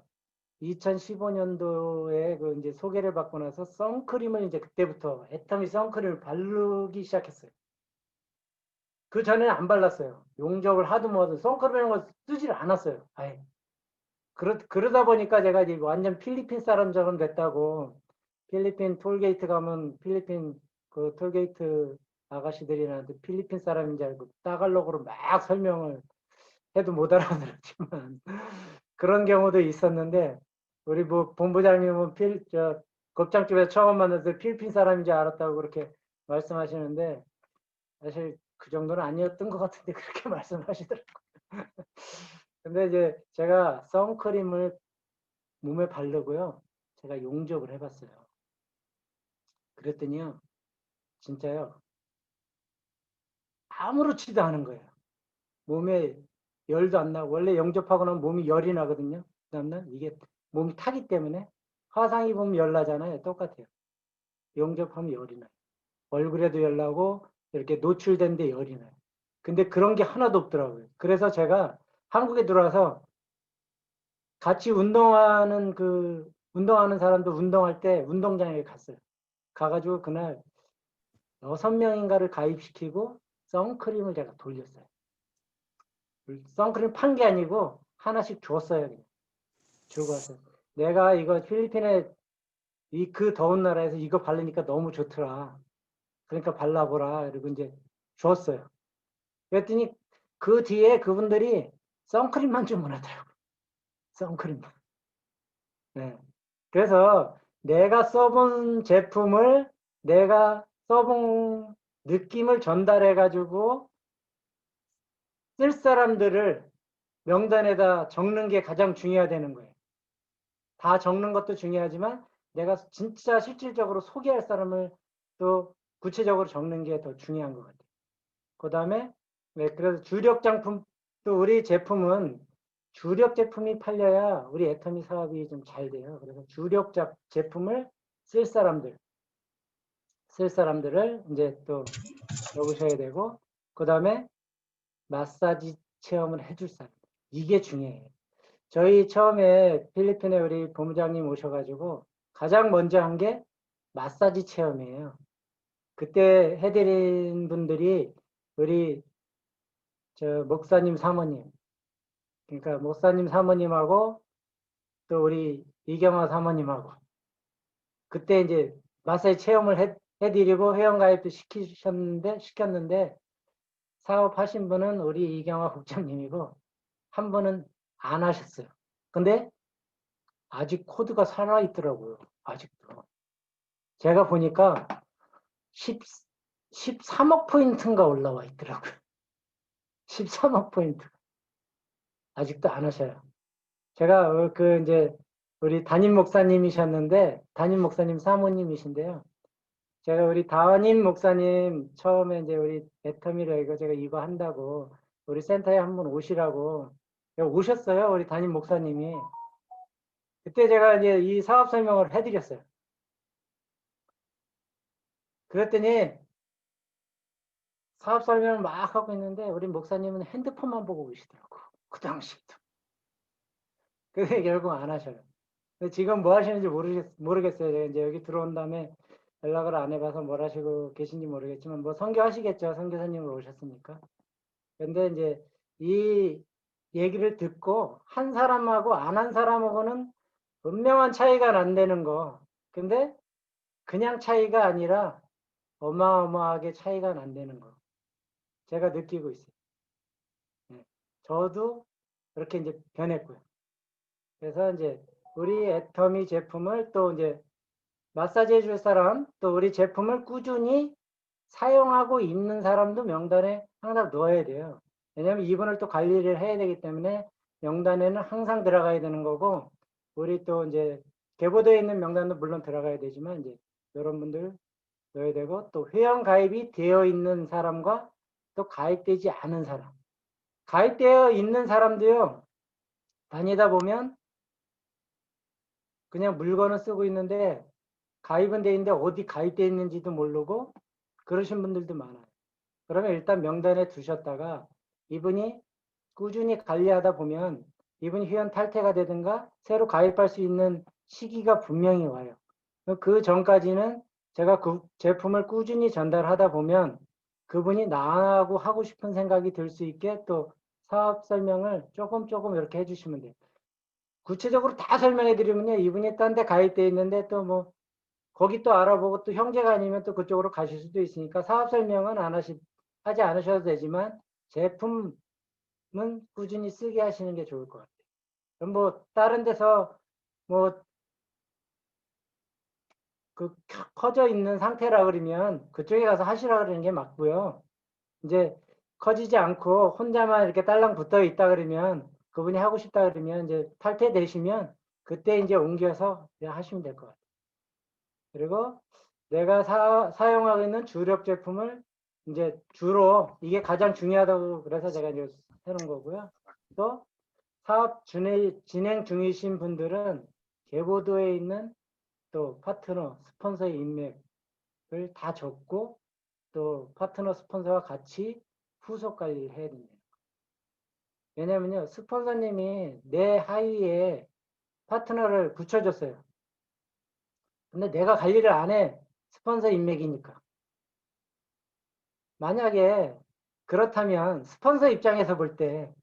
2015년도에 그 이제 소개를 받고 나서 선크림을 이제 그때부터 애터미 선크림을 바르기 시작했어요. 그 전에는 안 발랐어요. 용접을 하도 뭐하도 선크림이라는 걸 쓰지를 않았어요. 아예. 그러다 보니까 제가 이제 완전 필리핀 사람처럼 됐다고. 필리핀 톨게이트 가면 필리핀 그 톨게이트 아가씨들이 나한테 필리핀 사람인 줄 알고 따갈록으로 막 설명을 해도 못 알아들었지만 그런 경우도 있었는데 우리 뭐 본부장님은 곱창집에서 처음 만나서 필리핀 사람인 줄 알았다고 그렇게 말씀하시는데 사실 그 정도는 아니었던 것 같은데 그렇게 말씀하시더라고요. 근데 이제 제가 선크림을 몸에 바르고요. 제가 용접을 해봤어요. 그랬더니요. 진짜요. 아무렇지도 않은 거예요. 몸에 열도 안 나고 원래 영접하고 나면 몸이 열이 나거든요. 그다음에 이게 몸이 타기 때문에 화상 입으면 열 나잖아요. 똑같아요. 영접하면 열이 나요. 얼굴에도 열 나고 이렇게 노출된 데 열이 나요. 근데 그런 게 하나도 없더라고요. 그래서 제가 한국에 들어와서 같이 운동하는 사람도 운동할 때 운동장에 갔어요. 가가지고 그날 6명인가를 가입시키고 선크림을 제가 돌렸어요. 선크림 판 게 아니고 하나씩 줬어요. 그냥. 주고 왔어요. 내가 이거 필리핀에 그 더운 나라에서 이거 바르니까 너무 좋더라. 그러니까 발라보라. 그리고 이제 줬어요. 그랬더니 그 뒤에 그분들이 선크림만 주문하더라고요. 선크림만. 네. 그래서 내가 써본 제품을 내가 써본 느낌을 전달해가지고 쓸 사람들을 명단에다 적는 게 가장 중요하다는 거예요. 다 적는 것도 중요하지만 내가 진짜 실질적으로 소개할 사람을 또 구체적으로 적는 게 더 중요한 것 같아요. 그 다음에 그래서 주력 장품, 또 우리 제품은 주력 제품이 팔려야 우리 애터미 사업이 좀 잘 돼요. 그래서 주력 제품을 쓸 사람들을 이제 또 적으셔야 되고, 그 다음에 마사지 체험을 해줄 사람. 이게 중요해요. 저희 처음에 필리핀에 우리 본부장님 오셔가지고 가장 먼저 한 게 마사지 체험이에요. 그때 해드린 분들이 우리 목사님 사모님, 그러니까 목사님 사모님하고 또 우리 이경화 사모님하고 그때 이제 마사지 체험을 해드리고 회원가입도 시켰는데 사업하신 분은 우리 이경화 국장님이고 한 분은 안 하셨어요. 근데 아직 코드가 살아있더라고요. 아직도. 제가 보니까 13억 포인트인가 올라와 있더라고요. 13억 포인트. 아직도 안 하셔요. 제가 이제 우리 담임 목사님이셨는데 담임 목사님 사모님이신데요. 제가 우리 담임 목사님 처음에 이제 우리 애터미로 이거 한다고 우리 센터에 한번 오시라고 오셨어요. 우리 담임 목사님이. 그때 제가 이제 이 사업 설명을 해드렸어요. 그랬더니 사업 설명을 막 하고 있는데 우리 목사님은 핸드폰만 보고 계시더라고. 그 당시에도. 그게 결국 안 하셔요. 근데 지금 뭐 하시는지 모르겠어요. 제가 이제 여기 들어온 다음에 연락을 안 해봐서 뭘 하시고 계신지 모르겠지만 뭐 선교하시겠죠. 선교사님으로 오셨으니까. 근데 이제 이 얘기를 듣고 한 사람하고 안 한 사람하고는 분명한 차이가 난다는 거. 근데 그냥 차이가 아니라 어마어마하게 차이가 난다는 거. 제가 느끼고 있어요. 네. 저도 그렇게 이제 변했고요. 그래서 이제 우리 애터미 제품을 또 이제 마사지 해줄 사람, 또 우리 제품을 꾸준히 사용하고 있는 사람도 명단에 항상 넣어야 돼요. 왜냐하면 이분을 또 관리를 해야 되기 때문에 명단에는 항상 들어가야 되는 거고, 우리 또 이제 개보되어 있는 명단도 물론 들어가야 되지만 이제 이런 분들 넣어야 되고, 또 회원 가입이 되어 있는 사람과 또 가입되지 않은 사람. 가입되어 있는 사람도요, 다니다 보면 그냥 물건을 쓰고 있는데 가입은 돼 있는데 어디 가입되어 있는지도 모르고 그러신 분들도 많아요. 그러면 일단 명단에 두셨다가 이분이 꾸준히 관리하다 보면 이분이 회원 탈퇴가 되든가 새로 가입할 수 있는 시기가 분명히 와요. 그 전까지는 제가 그 제품을 꾸준히 전달하다 보면 그분이 나하고 하고 싶은 생각이 들 수 있게 또 사업 설명을 조금 이렇게 해주시면 돼요. 구체적으로 다 설명해 드리면요. 이분이 딴 데 가입되어 있는데 또 뭐 거기 또 알아보고 또 형제가 아니면 또 그쪽으로 가실 수도 있으니까 사업 설명은 하지 않으셔도 되지만 제품은 꾸준히 쓰게 하시는 게 좋을 것 같아요. 그럼 뭐 다른 데서 뭐 커져 있는 상태라 그러면 그쪽에 가서 하시라 그러는 게 맞고요. 이제 커지지 않고 혼자만 이렇게 딸랑 붙어 있다 그러면 그분이 하고 싶다 그러면 이제 탈퇴되시면 그때 이제 옮겨서 그냥 하시면 될 것 같아요. 그리고 내가 사용하고 있는 주력 제품을 이제 주로 이게 가장 중요하다고 그래서 제가 이제 해놓은 거고요. 또 사업 진행 중이신 분들은 계보도에 있는 또 파트너, 스폰서의 인맥을 다 적고 또 파트너 스폰서와 같이 후속 관리를 해야 됩니다. 왜냐면요, 스폰서님이 내 하위에 파트너를 붙여줬어요. 근데 내가 관리를 안 해. 스폰서 인맥이니까. 만약에 그렇다면 스폰서 입장에서 볼 때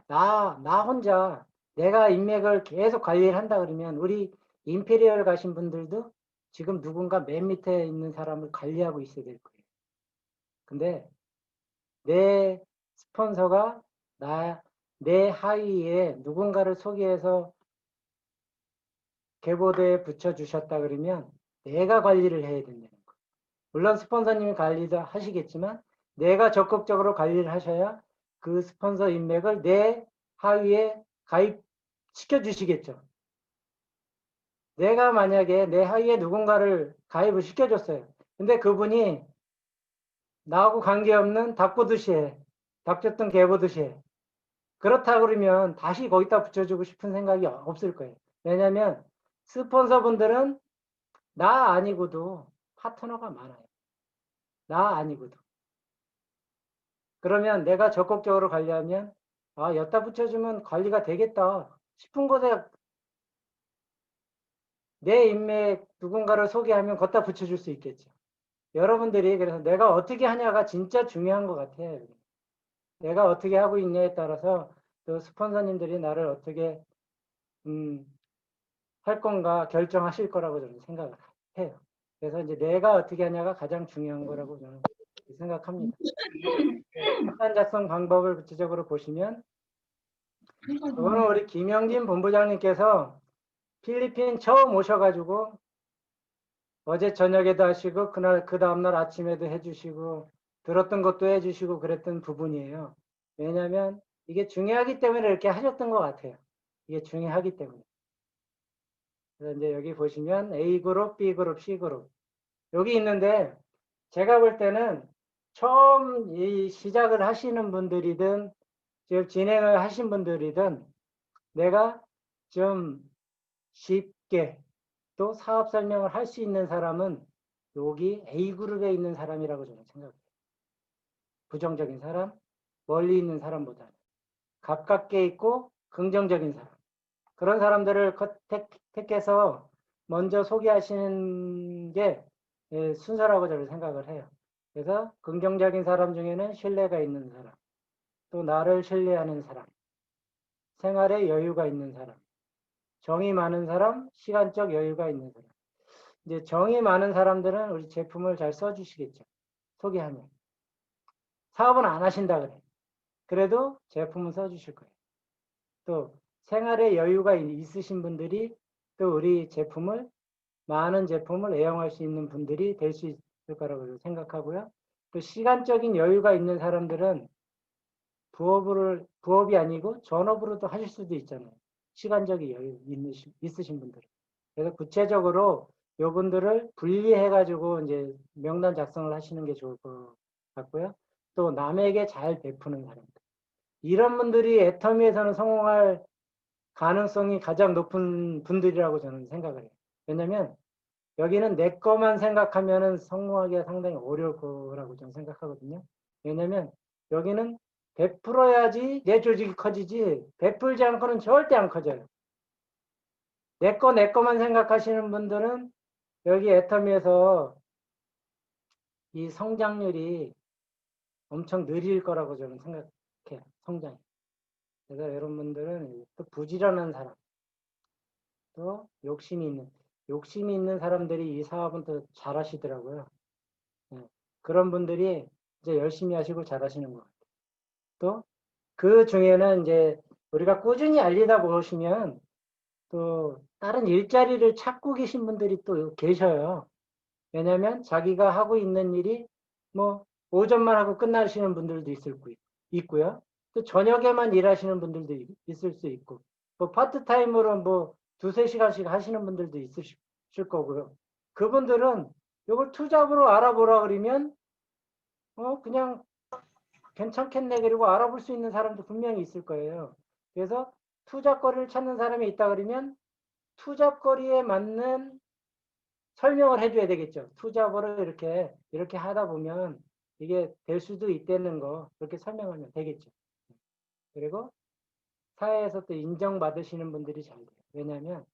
나 혼자 내가 인맥을 계속 관리를 한다 그러면 우리 임페리얼 가신 분들도 지금 누군가 맨 밑에 있는 사람을 관리하고 있어야 될 거예요. 근데 내 스폰서가 내 하위에 누군가를 소개해서 계보드에 붙여주셨다 그러면 내가 관리를 해야 된다는 거예요. 물론 스폰서님이 관리도 하시겠지만 내가 적극적으로 관리를 하셔야 그 스폰서 인맥을 내 하위에 가입시켜 주시겠죠. 내가 만약에 내 하위에 누군가를 가입을 시켜줬어요. 근데 그분이 나하고 관계없는 닭보듯이 해. 닭 줬던 개보듯이 해. 그렇다 그러면 다시 거기다 붙여주고 싶은 생각이 없을 거예요. 왜냐하면 스폰서분들은 나 아니고도 파트너가 많아요. 나 아니고도. 그러면 내가 적극적으로 관리하면 여기다 붙여주면 관리가 되겠다 싶은 곳에 내 인맥 누군가를 소개하면 거기다 붙여줄 수 있겠죠. 여러분들이 그래서 내가 어떻게 하냐가 진짜 중요한 것 같아요. 내가 어떻게 하고 있냐에 따라서 또 스폰서님들이 나를 어떻게 할 건가 결정하실 거라고 저는 생각을 해요. 그래서 이제 내가 어떻게 하냐가 가장 중요한 거라고 저는 생각합니다. plan 작성 방법을 구체적으로 보시면 이거는 우리 김영진 본부장님께서 필리핀 처음 오셔가지고 어제 저녁에도 하시고 그 다음날 아침에도 해주시고 들었던 것도 해주시고 그랬던 부분이에요. 왜냐하면 이게 중요하기 때문에 이렇게 하셨던 것 같아요. 이게 중요하기 때문에. 그래서 이제 여기 보시면 A그룹, B그룹, C그룹 여기 있는데 제가 볼 때는 처음 이 시작을 하시는 분들이든 지금 진행을 하신 분들이든 내가 좀 쉽게 또 사업 설명을 할 수 있는 사람은 여기 A그룹에 있는 사람이라고 저는 생각해요. 부정적인 사람, 멀리 있는 사람보다는 가깝게 있고 긍정적인 사람. 그런 사람들을 택해서 먼저 소개하시는 게 순서라고 저는 생각을 해요. 그래서 긍정적인 사람 중에는 신뢰가 있는 사람, 또 나를 신뢰하는 사람, 생활에 여유가 있는 사람, 정이 많은 사람, 시간적 여유가 있는 사람. 이제 정이 많은 사람들은 우리 제품을 잘 써주시겠죠. 소개하면. 사업은 안 하신다 그래. 그래도 제품은 써주실 거예요. 또 생활에 여유가 있으신 분들이 또 우리 제품을 많은 제품을 애용할 수 있는 분들이 될 수 있을 거라고 생각하고요. 또 시간적인 여유가 있는 사람들은 부업이 아니고 전업으로도 하실 수도 있잖아요. 시간적인 여유 있으신 분들은. 그래서 구체적으로 요분들을 분리해가지고 이제 명단 작성을 하시는 게 좋을 것 같고요. 또 남에게 잘 베푸는 사람들. 이런 분들이 애터미에서는 성공할 가능성이 가장 높은 분들이라고 저는 생각을 해요. 왜냐면 여기는 내 것만 생각하면은 성공하기가 상당히 어려울 거라고 저는 생각하거든요. 왜냐면 여기는 베풀어야지 내 조직이 커지지 베풀지 않고는 절대 안 커져요. 내 거만 생각하시는 분들은 여기 애터미에서 이 성장률이 엄청 느릴 거라고 저는 생각해요. 성장이. 그래서 여러분들은 또 부지런한 사람, 또 욕심이 있는 사람들이 이 사업은 또 잘하시더라고요. 네. 그런 분들이 이제 열심히 하시고 잘하시는 것 같아요. 또 그 중에는 이제 우리가 꾸준히 알리다 보시면 또 다른 일자리를 찾고 계신 분들이 또 계셔요. 왜냐하면 자기가 하고 있는 일이 뭐 오전만 하고 끝나시는 분들도 있고요. 또 저녁에만 일하시는 분들도 있을 수 있고, 뭐 파트타임으로 뭐 두세 시간씩 하시는 분들도 있으실 거고요. 그분들은 이걸 투잡으로 알아보라 그러면 그냥 괜찮겠네 그리고 알아볼 수 있는 사람도 분명히 있을 거예요. 그래서 투잡거리를 찾는 사람이 있다 그러면 투잡거리에 맞는 설명을 해줘야 되겠죠. 투잡으로 이렇게 하다 보면 이게 될 수도 있다는 거 그렇게 설명하면 되겠죠. 그리고 사회에서 또 인정받으시는 분들이 잘 돼요. 왜냐하면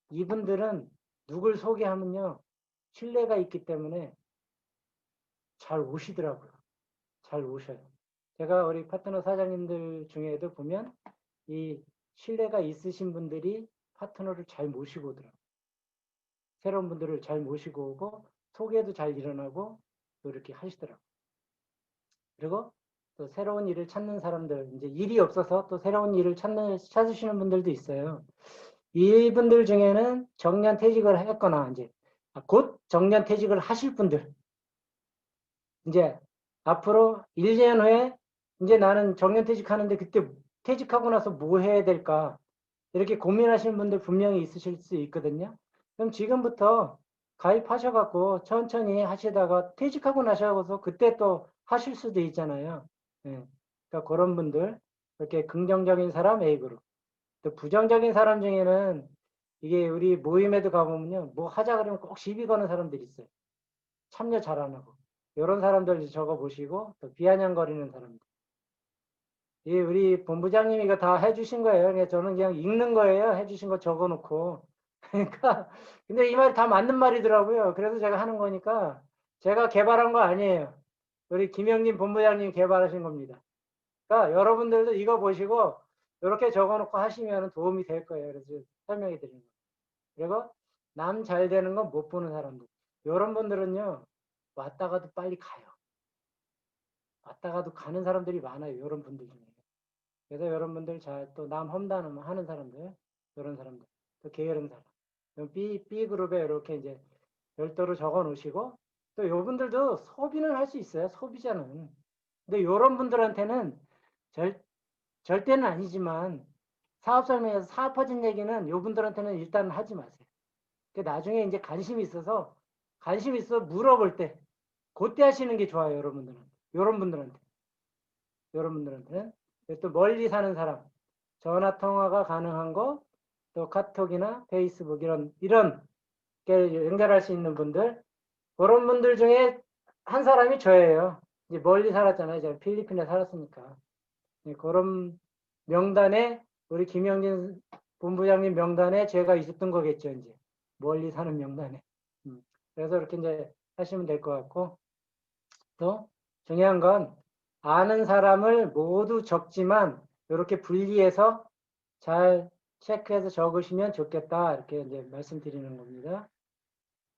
이분들은 누굴 소개하면요 신뢰가 있기 때문에 잘 오시더라고요. 잘 오셔요. 제가 우리 파트너 사장님들 중에도 보면 이 신뢰가 있으신 분들이 파트너를 잘 모시고 오더라고요. 새로운 분들을 잘 모시고 오고 소개도 잘 일어나고 또 이렇게 하시더라고요. 그리고 또 새로운 일을 찾는 사람들, 이제 일이 없어서 또 새로운 일을 찾으시는 분들도 있어요. 이분들 중에는 정년퇴직을 했거나 이제 곧 정년퇴직을 하실 분들, 이제 앞으로 1년 후에 이제 나는 정년퇴직하는데 그때 퇴직하고 나서 뭐 해야 될까 이렇게 고민하시는 분들 분명히 있으실 수 있거든요. 그럼 지금부터 가입하셔갖고 천천히 하시다가 퇴직하고 나셔서 그때 또 하실 수도 있잖아요. 예. 그러니까 그런 분들 이렇게 긍정적인 사람 A그룹, 또 부정적인 사람 중에는 이게 우리 모임에도 가보면요, 뭐 하자 그러면 꼭 시비 거는 사람들이 있어요. 참여 잘 안 하고 이런 사람들 적어 보시고 또 비아냥거리는 사람들. 이 우리 본부장님이 이거 다 해주신 거예요. 그러니까 저는 그냥 읽는 거예요. 해주신 거 적어놓고. 그러니까 근데 이 말이 다 맞는 말이더라고요. 그래서 제가 하는 거니까 제가 개발한 거 아니에요. 우리 김영진 본부장님 개발하신 겁니다. 그러니까 여러분들도 이거 보시고 이렇게 적어놓고 하시면 도움이 될 거예요. 그래서 설명해 드리는 거예요. 그리고 남 잘 되는 건 못 보는 사람들. 이런 분들은요. 왔다가도 빨리 가요. 왔다가도 가는 사람들이 많아요. 이런 분들 중에. 그래서 여러분들 잘 또 남 험담 하는 사람들, 이런 사람들, 또 게으른 사람. B 그룹에 이렇게 이제 별도로 적어 놓으시고, 또 이분들도 소비는 할 수 있어요. 소비자는. 근데 이런 분들한테는 절대는 아니지만 사업 설명에서 사업 퍼진 얘기는 이분들한테는 일단 하지 마세요. 나중에 이제 관심이 있어서 물어볼 때, 그때 하시는 게 좋아요. 여러분들은. 여러분들한테는. 또 멀리 사는 사람, 전화 통화가 가능한 거, 또 카톡이나 페이스북 이런 게 연결할 수 있는 분들, 그런 분들 중에 한 사람이 저예요. 이제 멀리 살았잖아요. 제가 필리핀에 살았으니까. 그런 명단에 우리 김영진 본부장님 명단에 제가 있었던 거겠죠. 이제 멀리 사는 명단에. 그래서 이렇게 이제 하시면 될 것 같고, 또 중요한 건 아는 사람을 모두 적지만 이렇게 분리해서 잘 체크해서 적으시면 좋겠다. 이렇게 이제 말씀드리는 겁니다.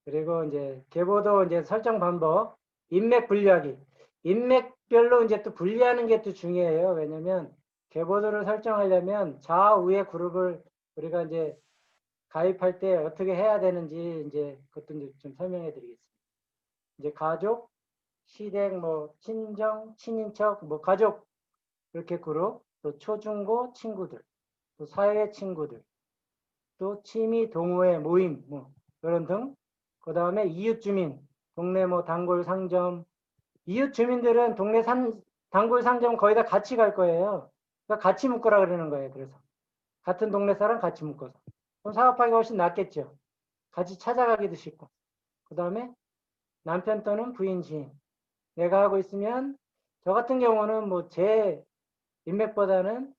그리고 이제 계보도 이제 설정 방법, 인맥 분리하기. 인맥별로 이제 또 분리하는 게 또 중요해요. 왜냐면 계보도를 설정하려면 좌우의 그룹을 우리가 이제 가입할 때 어떻게 해야 되는지 이제 그것도 이제 좀 설명해 드리겠습니다. 이제 가족, 시댁, 뭐 친정, 친인척, 뭐 가족 이렇게 그룹, 또 초중고 친구들, 또 사회 친구들, 또 취미 동호회 모임 뭐 이런 등, 그 다음에 이웃 주민, 동네 뭐 단골 상점, 이웃 주민들은 동네 단골 상점 거의 다 같이 갈 거예요. 그러니까 같이 묶으라 그러는 거예요. 그래서 같은 동네 사람 같이 묶어서 그럼 사업하기가 훨씬 낫겠죠. 같이 찾아가기도 쉽고. 그 다음에 남편 또는 부인 지인, 내가 하고 있으면 저 같은 경우는 뭐 제 인맥보다는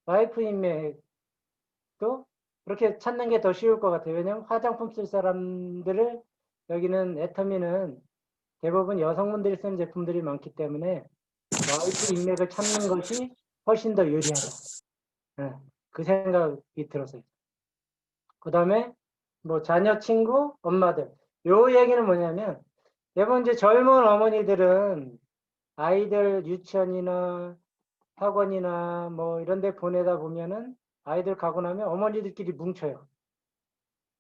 와이프 인맥도 그렇게 찾는 게 더 쉬울 것 같아요. 왜냐하면 화장품 쓸 사람들을 여기는 애터미는 대부분 여성분들이 쓰는 제품들이 많기 때문에 와이프 인맥을 찾는 것이 훨씬 더 유리하다. 네, 그 생각이 들었어요. 그 다음에 뭐 자녀, 친구, 엄마들. 요 얘기는 뭐냐면 대부분 이제 젊은 어머니들은 아이들 유치원이나 학원이나 뭐 이런 데 보내다 보면은 아이들 가고 나면 어머니들끼리 뭉쳐요.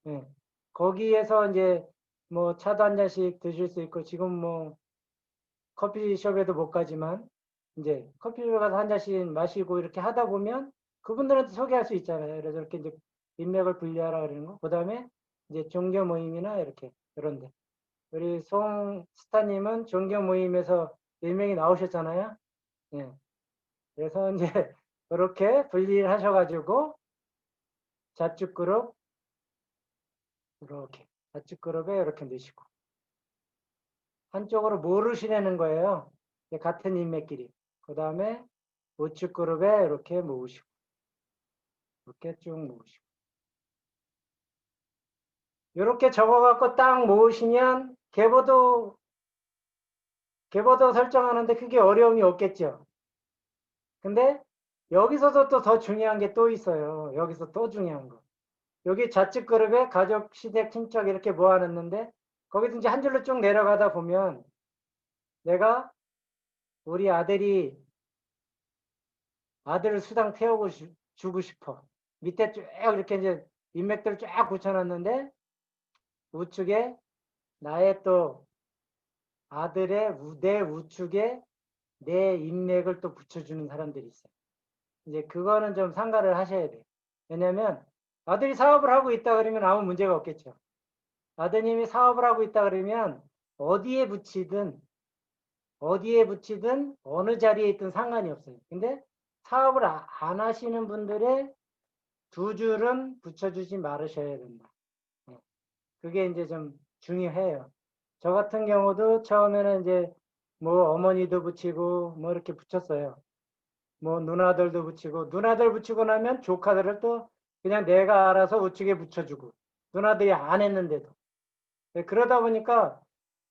네. 거기에서 이제 뭐 차도 한 잔씩 드실 수 있고 지금 뭐 커피숍에도 못 가지만 이제 커피숍에 가서 한 잔씩 마시고 이렇게 하다 보면 그분들한테 소개할 수 있잖아요. 그래서 이렇게 이제 인맥을 분리하라 그러는 거. 그 다음에 이제 종교 모임이나 이렇게 그런데 우리 송 스타님은 종교 모임에서 일명이 나오셨잖아요. 예. 그래서 이제 그렇게 분리를 하셔가지고 자축 그룹 이렇게 자축 그룹에 이렇게 넣으시고 한쪽으로 모르시라는 거예요. 같은 인맥끼리. 그 다음에 우측 그룹에 이렇게 모으시고 이렇게 쭉 모으시고 이렇게 적어갖고 딱 모으시면 계보도 설정하는데 크게 어려움이 없겠죠. 근데 여기서도 또 더 중요한 게 또 있어요. 여기서 또 중요한 거. 여기 좌측 그룹에 가족, 시댁, 친척 이렇게 모아놨는데 거기서 이제 한 줄로 쭉 내려가다 보면 내가 우리 아들을 수당 태우고 주고 싶어. 밑에 쭉 이렇게 이제 인맥들 쫙 붙여놨는데 우측에 나의 또 내 우측에 내 인맥을 또 붙여주는 사람들이 있어요. 이제 그거는 좀 상가를 하셔야 돼요. 왜냐면 아들이 사업을 하고 있다 그러면 아무 문제가 없겠죠. 아드님이 사업을 하고 있다 그러면 어디에 붙이든 어느 자리에 있든 상관이 없어요. 근데 사업을 안 하시는 분들의 두 줄은 붙여주지 말으셔야 된다. 그게 이제 좀 중요해요. 저 같은 경우도 처음에는 이제 뭐 어머니도 붙이고 뭐 이렇게 붙였어요. 뭐 누나들도 붙이고 누나들 붙이고 나면 조카들을 또 그냥 내가 알아서 우측에 붙여주고 누나들이 안 했는데도 그러다 보니까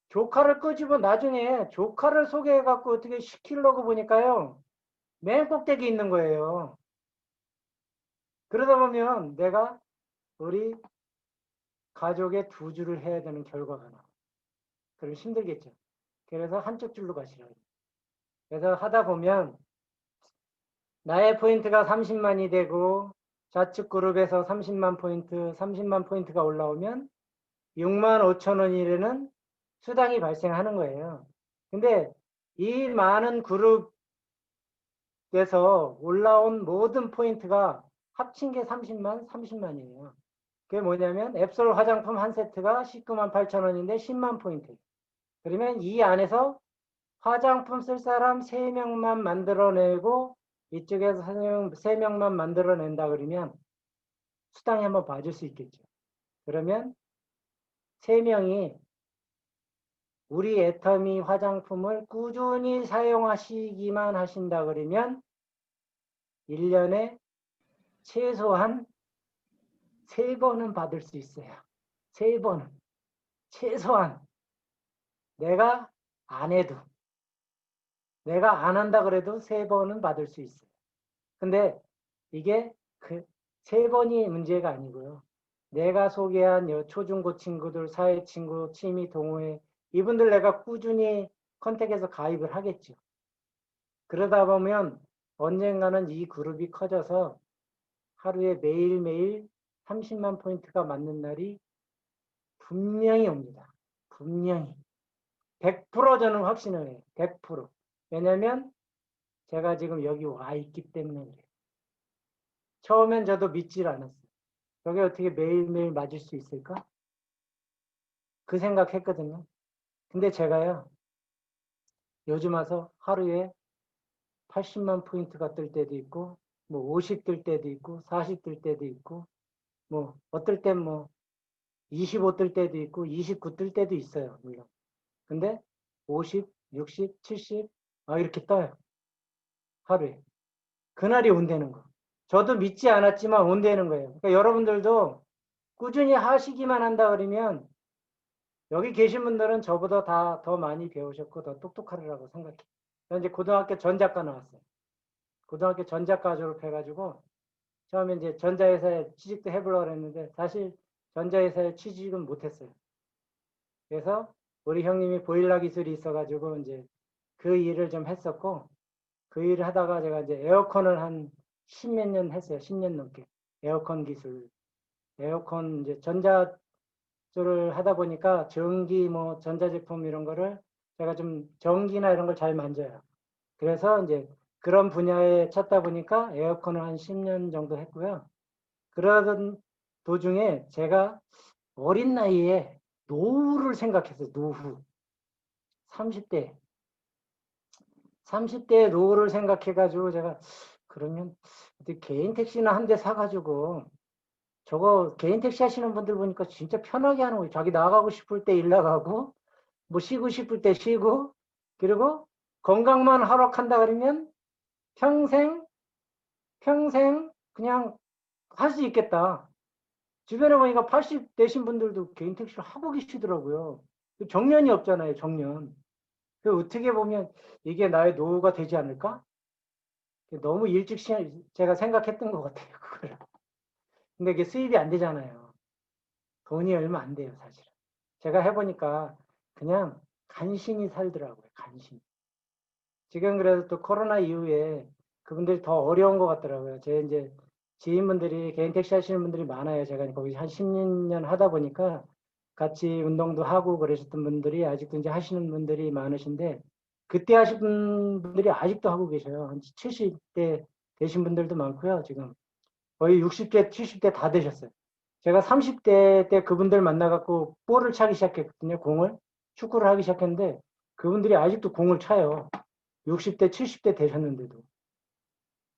조카를 끄집어 나중에 조카를 소개해갖고 어떻게 시키려고 보니까요 맨 꼭대기 있는 거예요. 그러다 보면 내가 우리 가족의 두 줄을 해야 되는 결과가 나와. 그럼 힘들겠죠. 그래서 한쪽 줄로 가시라고. 그래서 하다 보면 나의 포인트가 30만이 되고 좌측 그룹에서 30만 포인트가 올라오면 6만 5천 원이라는 수당이 발생하는 거예요. 근데 이 많은 그룹에서 올라온 모든 포인트가 합친 게 30만이에요. 그게 뭐냐면 앱솔 화장품 한 세트가 19만 8천 원인데 10만 포인트. 그러면 이 안에서 화장품 쓸 사람 3명만 만들어내고 이쪽에서 3명만 만들어낸다 그러면 수당이 한번 봐줄 수 있겠죠. 그러면 3명이 우리 애터미 화장품을 꾸준히 사용하시기만 하신다 그러면 1년에 최소한 3번은 받을 수 있어요. 3번은. 최소한. 내가 안 해도. 내가 안 한다 그래도 3번은 받을 수 있어요. 근데 이게 그 3번이 문제가 아니고요. 내가 소개한 초중고 친구들, 사회 친구, 취미 동호회 이분들 내가 꾸준히 컨택해서 가입을 하겠죠. 그러다 보면 언젠가는 이 그룹이 커져서 하루에 매일매일 30만 포인트가 맞는 날이 분명히 옵니다. 분명히. 100% 저는 확신을 해요. 100%. 왜냐면 제가 지금 여기 와 있기 때문에 그래요. 처음엔 저도 믿질 않았어요. 저게 어떻게 매일매일 맞을 수 있을까? 그 생각했거든요. 근데 제가요, 요즘 와서 하루에 80만 포인트가 뜰 때도 있고, 뭐 50 뜰 때도 있고, 40 뜰 때도 있고, 뭐 어떨 땐 뭐 25 뜰 때도 있고, 29 뜰 때도 있어요. 물론. 근데 50, 60, 70, 이렇게 떠요. 하루에. 그날이 온다는 거. 저도 믿지 않았지만 온다는 거예요. 그러니까 여러분들도 꾸준히 하시기만 한다 그러면 여기 계신 분들은 저보다 다 더 많이 배우셨고 더 똑똑하리라고 생각해요. 저는 이제 고등학교 전작가 나왔어요. 고등학교 전작가 졸업해가지고 처음에 이제 전자회사에 취직도 해보려고 했는데 사실 전자회사에 취직은 못했어요. 그래서 우리 형님이 보일러 기술이 있어가지고 이제 그 일을 좀 했었고 그 일을 하다가 제가 이제 에어컨을 한 10몇 년 했어요. 10년 넘게. 에어컨 기술. 에어컨 이제 전자조를 하다 보니까 전기 뭐 전자제품 이런 거를 제가 좀 전기나 이런 걸 잘 만져요. 그래서 이제 그런 분야에 찾다 보니까 에어컨을 한 10년 정도 했고요. 그러던 도중에 제가 어린 나이에 노후를 생각했어요. 노후. 30대. 30대에 노후를 생각해가지고 제가 그러면 개인 택시나 한 대 사가지고 저거 개인 택시 하시는 분들 보니까 진짜 편하게 하는 거예요. 자기 나가고 싶을 때 일 나가고 뭐 쉬고 싶을 때 쉬고 그리고 건강만 하락한다 그러면 평생 그냥 할 수 있겠다. 주변에 보니까 80 되신 분들도 개인 택시를 하고 계시더라고요. 정년이 없잖아요, 정년. 그 어떻게 보면 이게 나의 노후가 되지 않을까? 너무 일찍 제가 생각했던 것 같아요, 그걸. 근데 이게 수입이 안 되잖아요. 돈이 얼마 안 돼요, 사실은. 제가 해보니까 그냥 간신히 살더라고요, 간신히. 지금 그래도 또 코로나 이후에 그분들이 더 어려운 것 같더라고요. 제 이제 지인분들이 개인 택시 하시는 분들이 많아요. 제가 거기 한 10년 하다 보니까 같이 운동도 하고 그러셨던 분들이 아직도 이제 하시는 분들이 많으신데 그때 하신 분들이 아직도 하고 계셔요. 한 70대 되신 분들도 많고요. 지금 거의 60대, 70대 다 되셨어요. 제가 30대 때 그분들 만나갖고 볼을 차기 시작했거든요. 공을. 축구를 하기 시작했는데 그분들이 아직도 공을 차요. 60대, 70대 되셨는데도.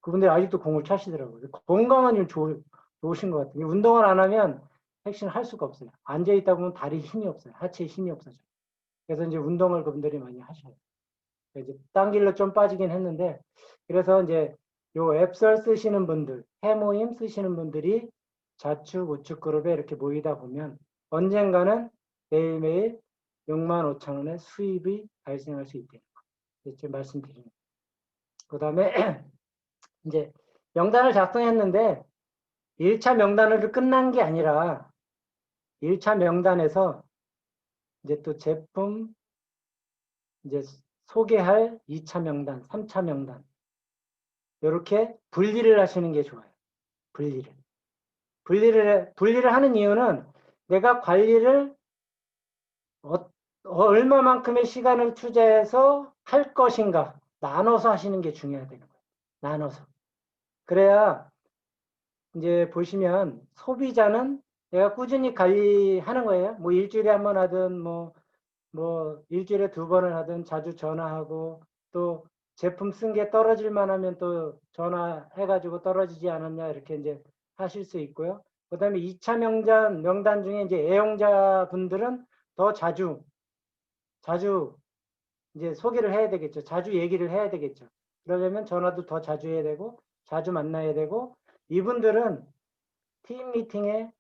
그분들이 아직도 공을 차시더라고요. 건강은 좋으신 것 같아요. 운동을 안 하면 택시는 할 수가 없어요. 앉아있다 보면 다리에 힘이 없어요. 하체에 힘이 없어져요. 그래서 이제 운동을 그분들이 많이 하셔요. 이제 딴 길로 좀 빠지긴 했는데, 그래서 이제 요 앱설 쓰시는 분들, 해모임 쓰시는 분들이 자축, 우측 그룹에 이렇게 모이다 보면 언젠가는 매일매일 6만 5천 원의 수입이 발생할 수 있다는 거. 지금 말씀드립니다. 그 다음에 이제 명단을 작성했는데 1차 명단으로 끝난 게 아니라 1차 명단에서 이제 또 제품 이제 소개할 2차 명단, 3차 명단 이렇게 분리를 하시는 게 좋아요. 분리를 하는 이유는 내가 관리를 얼마만큼의 시간을 투자해서 할 것인가 나눠서 하시는 게 중요하다는 거예요. 나눠서. 그래야 이제 보시면 소비자는 내가 꾸준히 관리하는 거예요. 뭐 일주일에 한 번 하든 뭐 일주일에 2번을 하든 자주 전화하고 또 제품 쓴 게 떨어질만 하면 또 전화해가지고 떨어지지 않았냐 이렇게 이제 하실 수 있고요. 그 다음에 2차 명단 중에 이제 애용자 분들은 더 자주 이제 소개를 해야 되겠죠. 자주 얘기를 해야 되겠죠. 그러려면 전화도 더 자주 해야 되고 자주 만나야 되고 이분들은 팀 미팅에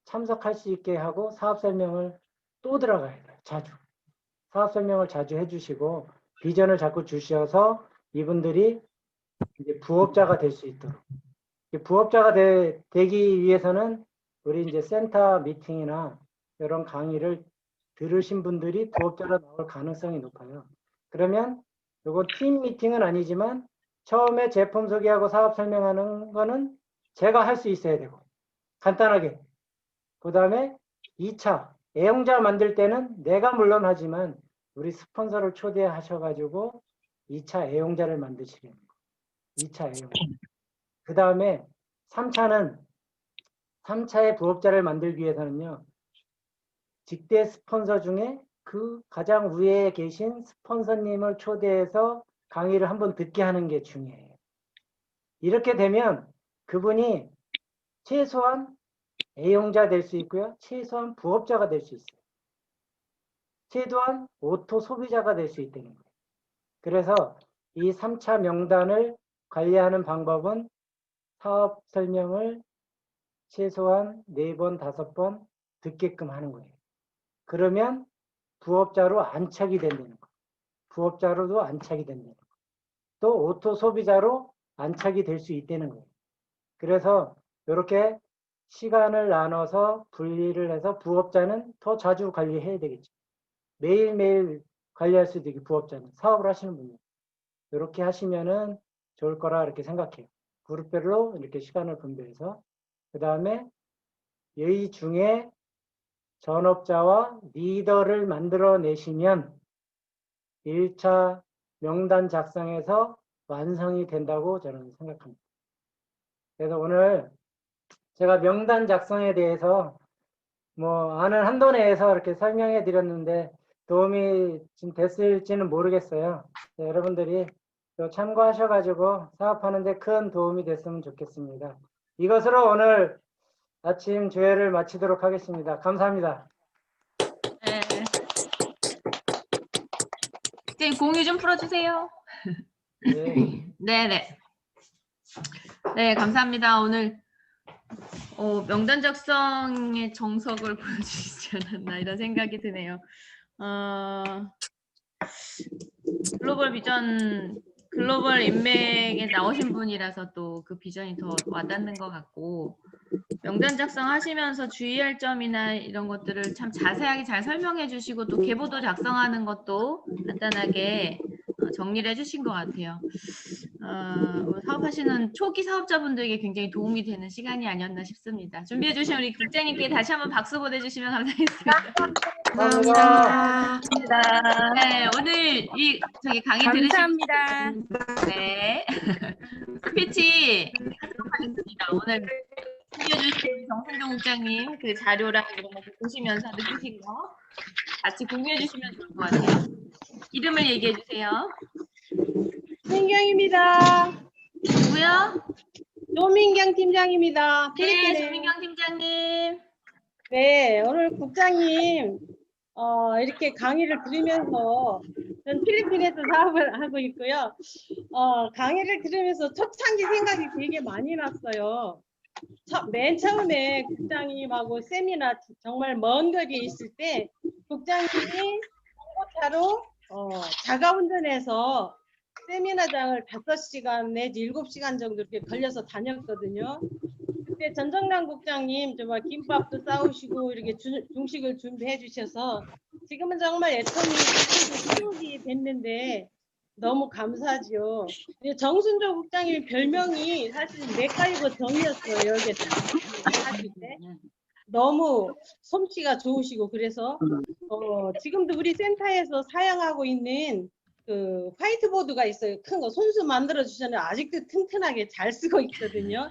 참석할 수 있게 하고 사업 설명을 또 들어가야 돼요. 자주. 사업 설명을 자주 해주시고 비전을 자꾸 주셔서 이분들이 이제 부업자가 될 수 있도록. 부업자가 되기 위해서는 우리 이제 센터 미팅이나 이런 강의를 들으신 분들이 부업자로 나올 가능성이 높아요. 그러면 이거 팀 미팅은 아니지만 처음에 제품 소개하고 사업 설명하는 거는 제가 할 수 있어야 되고 간단하게. 그 다음에 2차 애용자 만들 때는 내가 물론 하지만 우리 스폰서를 초대하셔가지고 2차 애용자를 만드시려는 거. 2차 애용자. 그 다음에 3차의 부업자를 만들기 위해서는요. 직대 스폰서 중에 그 가장 위에 계신 스폰서님을 초대해서 강의를 한번 듣게 하는 게 중요해요. 이렇게 되면 그분이 최소한 애용자 될 수 있고요. 최소한 부업자가 될 수 있어요. 최소한 오토 소비자가 될 수 있다는 거예요. 그래서 이 3차 명단을 관리하는 방법은 사업 설명을 최소한 4번, 5번 듣게끔 하는 거예요. 그러면 부업자로 안착이 된다는 거예요. 부업자로도 안착이 된다는 거예요. 또 오토 소비자로 안착이 될 수 있다는 거예요. 그래서 이렇게 시간을 나눠서 분리를 해서 부업자는 더 자주 관리해야 되겠죠. 매일매일 관리할 수도 있고 부업자는 사업을 하시는 분이 이렇게 하시면은 좋을 거라 이렇게 생각해요. 그룹별로 이렇게 시간을 분배해서 그 다음에 이 중에 전업자와 리더를 만들어 내시면 1차 명단 작성해서 완성이 된다고 저는 생각합니다. 그래서 오늘 제가 명단 작성에 대해서 뭐 아는 한도 내에서 이렇게 설명해 드렸는데 도움이 좀 됐을지는 모르겠어요. 여러분들이 또 참고하셔가지고 사업하는데 큰 도움이 됐으면 좋겠습니다. 이것으로 오늘 아침 조회를 마치도록 하겠습니다. 감사합니다. 네. 이제 공유 좀 풀어주세요. 네. 네네. 네, 감사합니다. 오늘 명단 작성의 정석을 보여주시지 않았나 이런 생각이 드네요. 글로벌 비전, 글로벌 인맥에 나오신 분이라서 또 그 비전이 더 와닿는 것 같고, 명단 작성하시면서 주의할 점이나 이런 것들을 참 자세하게 잘 설명해 주시고 또 계보도 작성하는 것도 간단하게 정리를 해주신 것 같아요. 사업하시는 초기 사업자분들에게 굉장히 도움이 되는 시간이 아니었나 싶습니다. 준비해 주신 우리 국장님께 다시 한번 박수 보내주시면 감사하겠습니다. 감사합니다. 네, 오늘 저기 강의 들으시고 감사합니다. 네. 스피치 하도록 하겠습니다. 오늘 준비해주신 정순종 국장님 그 자료랑 이런 거 보시면서 느끼신 거 같이 공유해 주시면 좋을 것 같아요. 이름을 얘기해 주세요. 민경입니다. 누구요? 조민경 팀장입니다. 네, 필리핀에. 조민경 팀장님. 네, 오늘 국장님 이렇게 강의를 들으면서 전 필리핀에서 사업을 하고 있고요. 강의를 들으면서 초창기 생각이 되게 많이 났어요. 맨 처음에 국장님하고 세미나 정말 먼 거리에 있을 때 국장님이 홍보차로 자가운전해서 세미나장을 5시간 내지 7시간 정도 이렇게 걸려서 다녔거든요. 그때 전정남 국장님 정말 김밥도 싸우시고 이렇게 중식을 준비해 주셔서 지금은 정말 애터미 키우기 됐는데 너무 감사하죠. 정순조 국장님 별명이 사실 맥가이버 정이었어요. 여기에서 하실 때. 너무 솜씨가 좋으시고 그래서 지금도 우리 센터에서 사용하고 있는 그 화이트보드가 있어요. 큰 거 손수 만들어 주셨는데 아직도 튼튼하게 잘 쓰고 있거든요.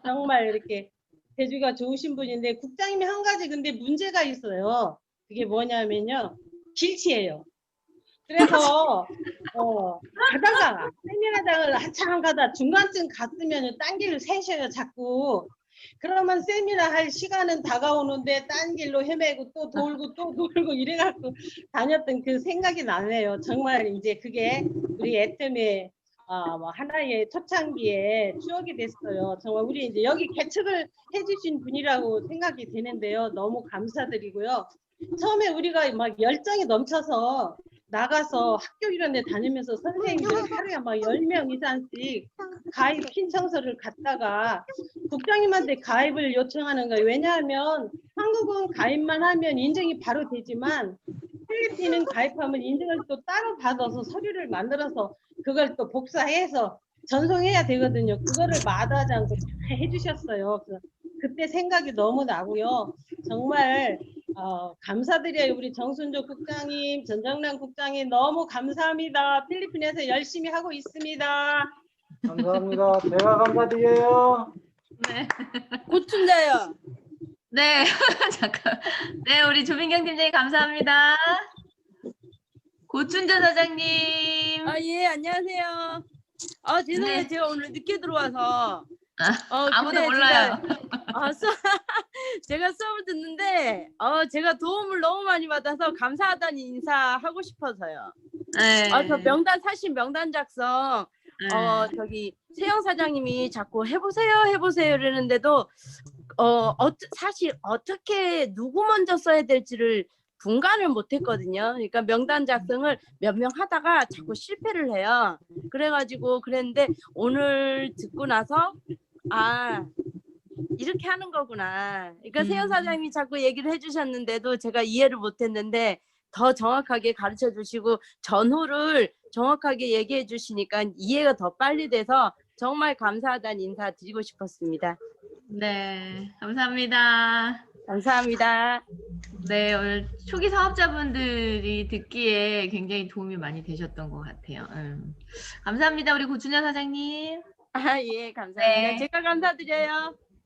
정말 이렇게 대주가 좋으신 분인데 국장님이 한 가지 근데 문제가 있어요. 그게 뭐냐면요. 길치예요. 그래서 가다가 세미나장을 한참 가다 중간쯤 갔으면 딴 길을 세셔요 자꾸. 그러면 세미나 할 시간은 다가오는데 딴 길로 헤매고 또 돌고 이래갖고 다녔던 그 생각이 나네요. 정말 이제 그게 우리 애템의 뭐 하나의 초창기에 추억이 됐어요. 정말 우리 이제 여기 개척을 해주신 분이라고 생각이 되는데요. 너무 감사드리고요. 처음에 우리가 막 열정이 넘쳐서 나가서 학교 이런 데 다니면서 선생님들 하루에 막 10명 이상씩 가입 신청서를 갖다가 국장님한테 가입을 요청하는 거예요. 왜냐하면 한국은 가입만 하면 인증이 바로 되지만 필리핀은 가입하면 인증을 또 따로 받아서 서류를 만들어서 그걸 또 복사해서 전송해야 되거든요. 그거를 마다하지 않고 잘 해주셨어요. 그때 생각이 너무 나고요. 정말 감사드려요. 우리 정순조 국장님, 전정남 국장님 너무 감사합니다. 필리핀에서 열심히 하고 있습니다. 감사합니다. 제가 감사드려요. 네. 고춘자요. 네. 잠깐. 네, 우리 조민경 팀장님 감사합니다. 고춘자 사장님. 예, 안녕하세요. 죄송해요. 네. 제가 오늘 늦게 들어와서. 아무도 근데 몰라요. 제가 수업을 듣는데, 제가 도움을 너무 많이 받아서 감사하다는 인사하고 싶어서요. 네. 저 명단, 사실 명단 작성, 네. 저기, 세영 사장님이 자꾸 해보세요 이러는데도, 사실 어떻게, 누구 먼저 써야 될지를 분간을 못했거든요. 그러니까 명단 작성을 몇 명 하다가 자꾸 실패를 해요. 그래가지고 그랬는데 오늘 듣고 나서 이렇게 하는 거구나. 그러니까 세연 사장님이 자꾸 얘기를 해주셨는데도 제가 이해를 못했는데 더 정확하게 가르쳐 주시고 전후를 정확하게 얘기해 주시니까 이해가 더 빨리 돼서 정말 감사하다는 인사 드리고 싶었습니다. 네, 감사합니다. 감사합니다. 네, 오늘 초기 사업자분들이 듣기에 굉장히 도움이 많이 되셨던 것 같아요. 감사합니다, 우리 고춘현 사장님. 아, 예, 감사합니다. 네. 제가 감사드려요.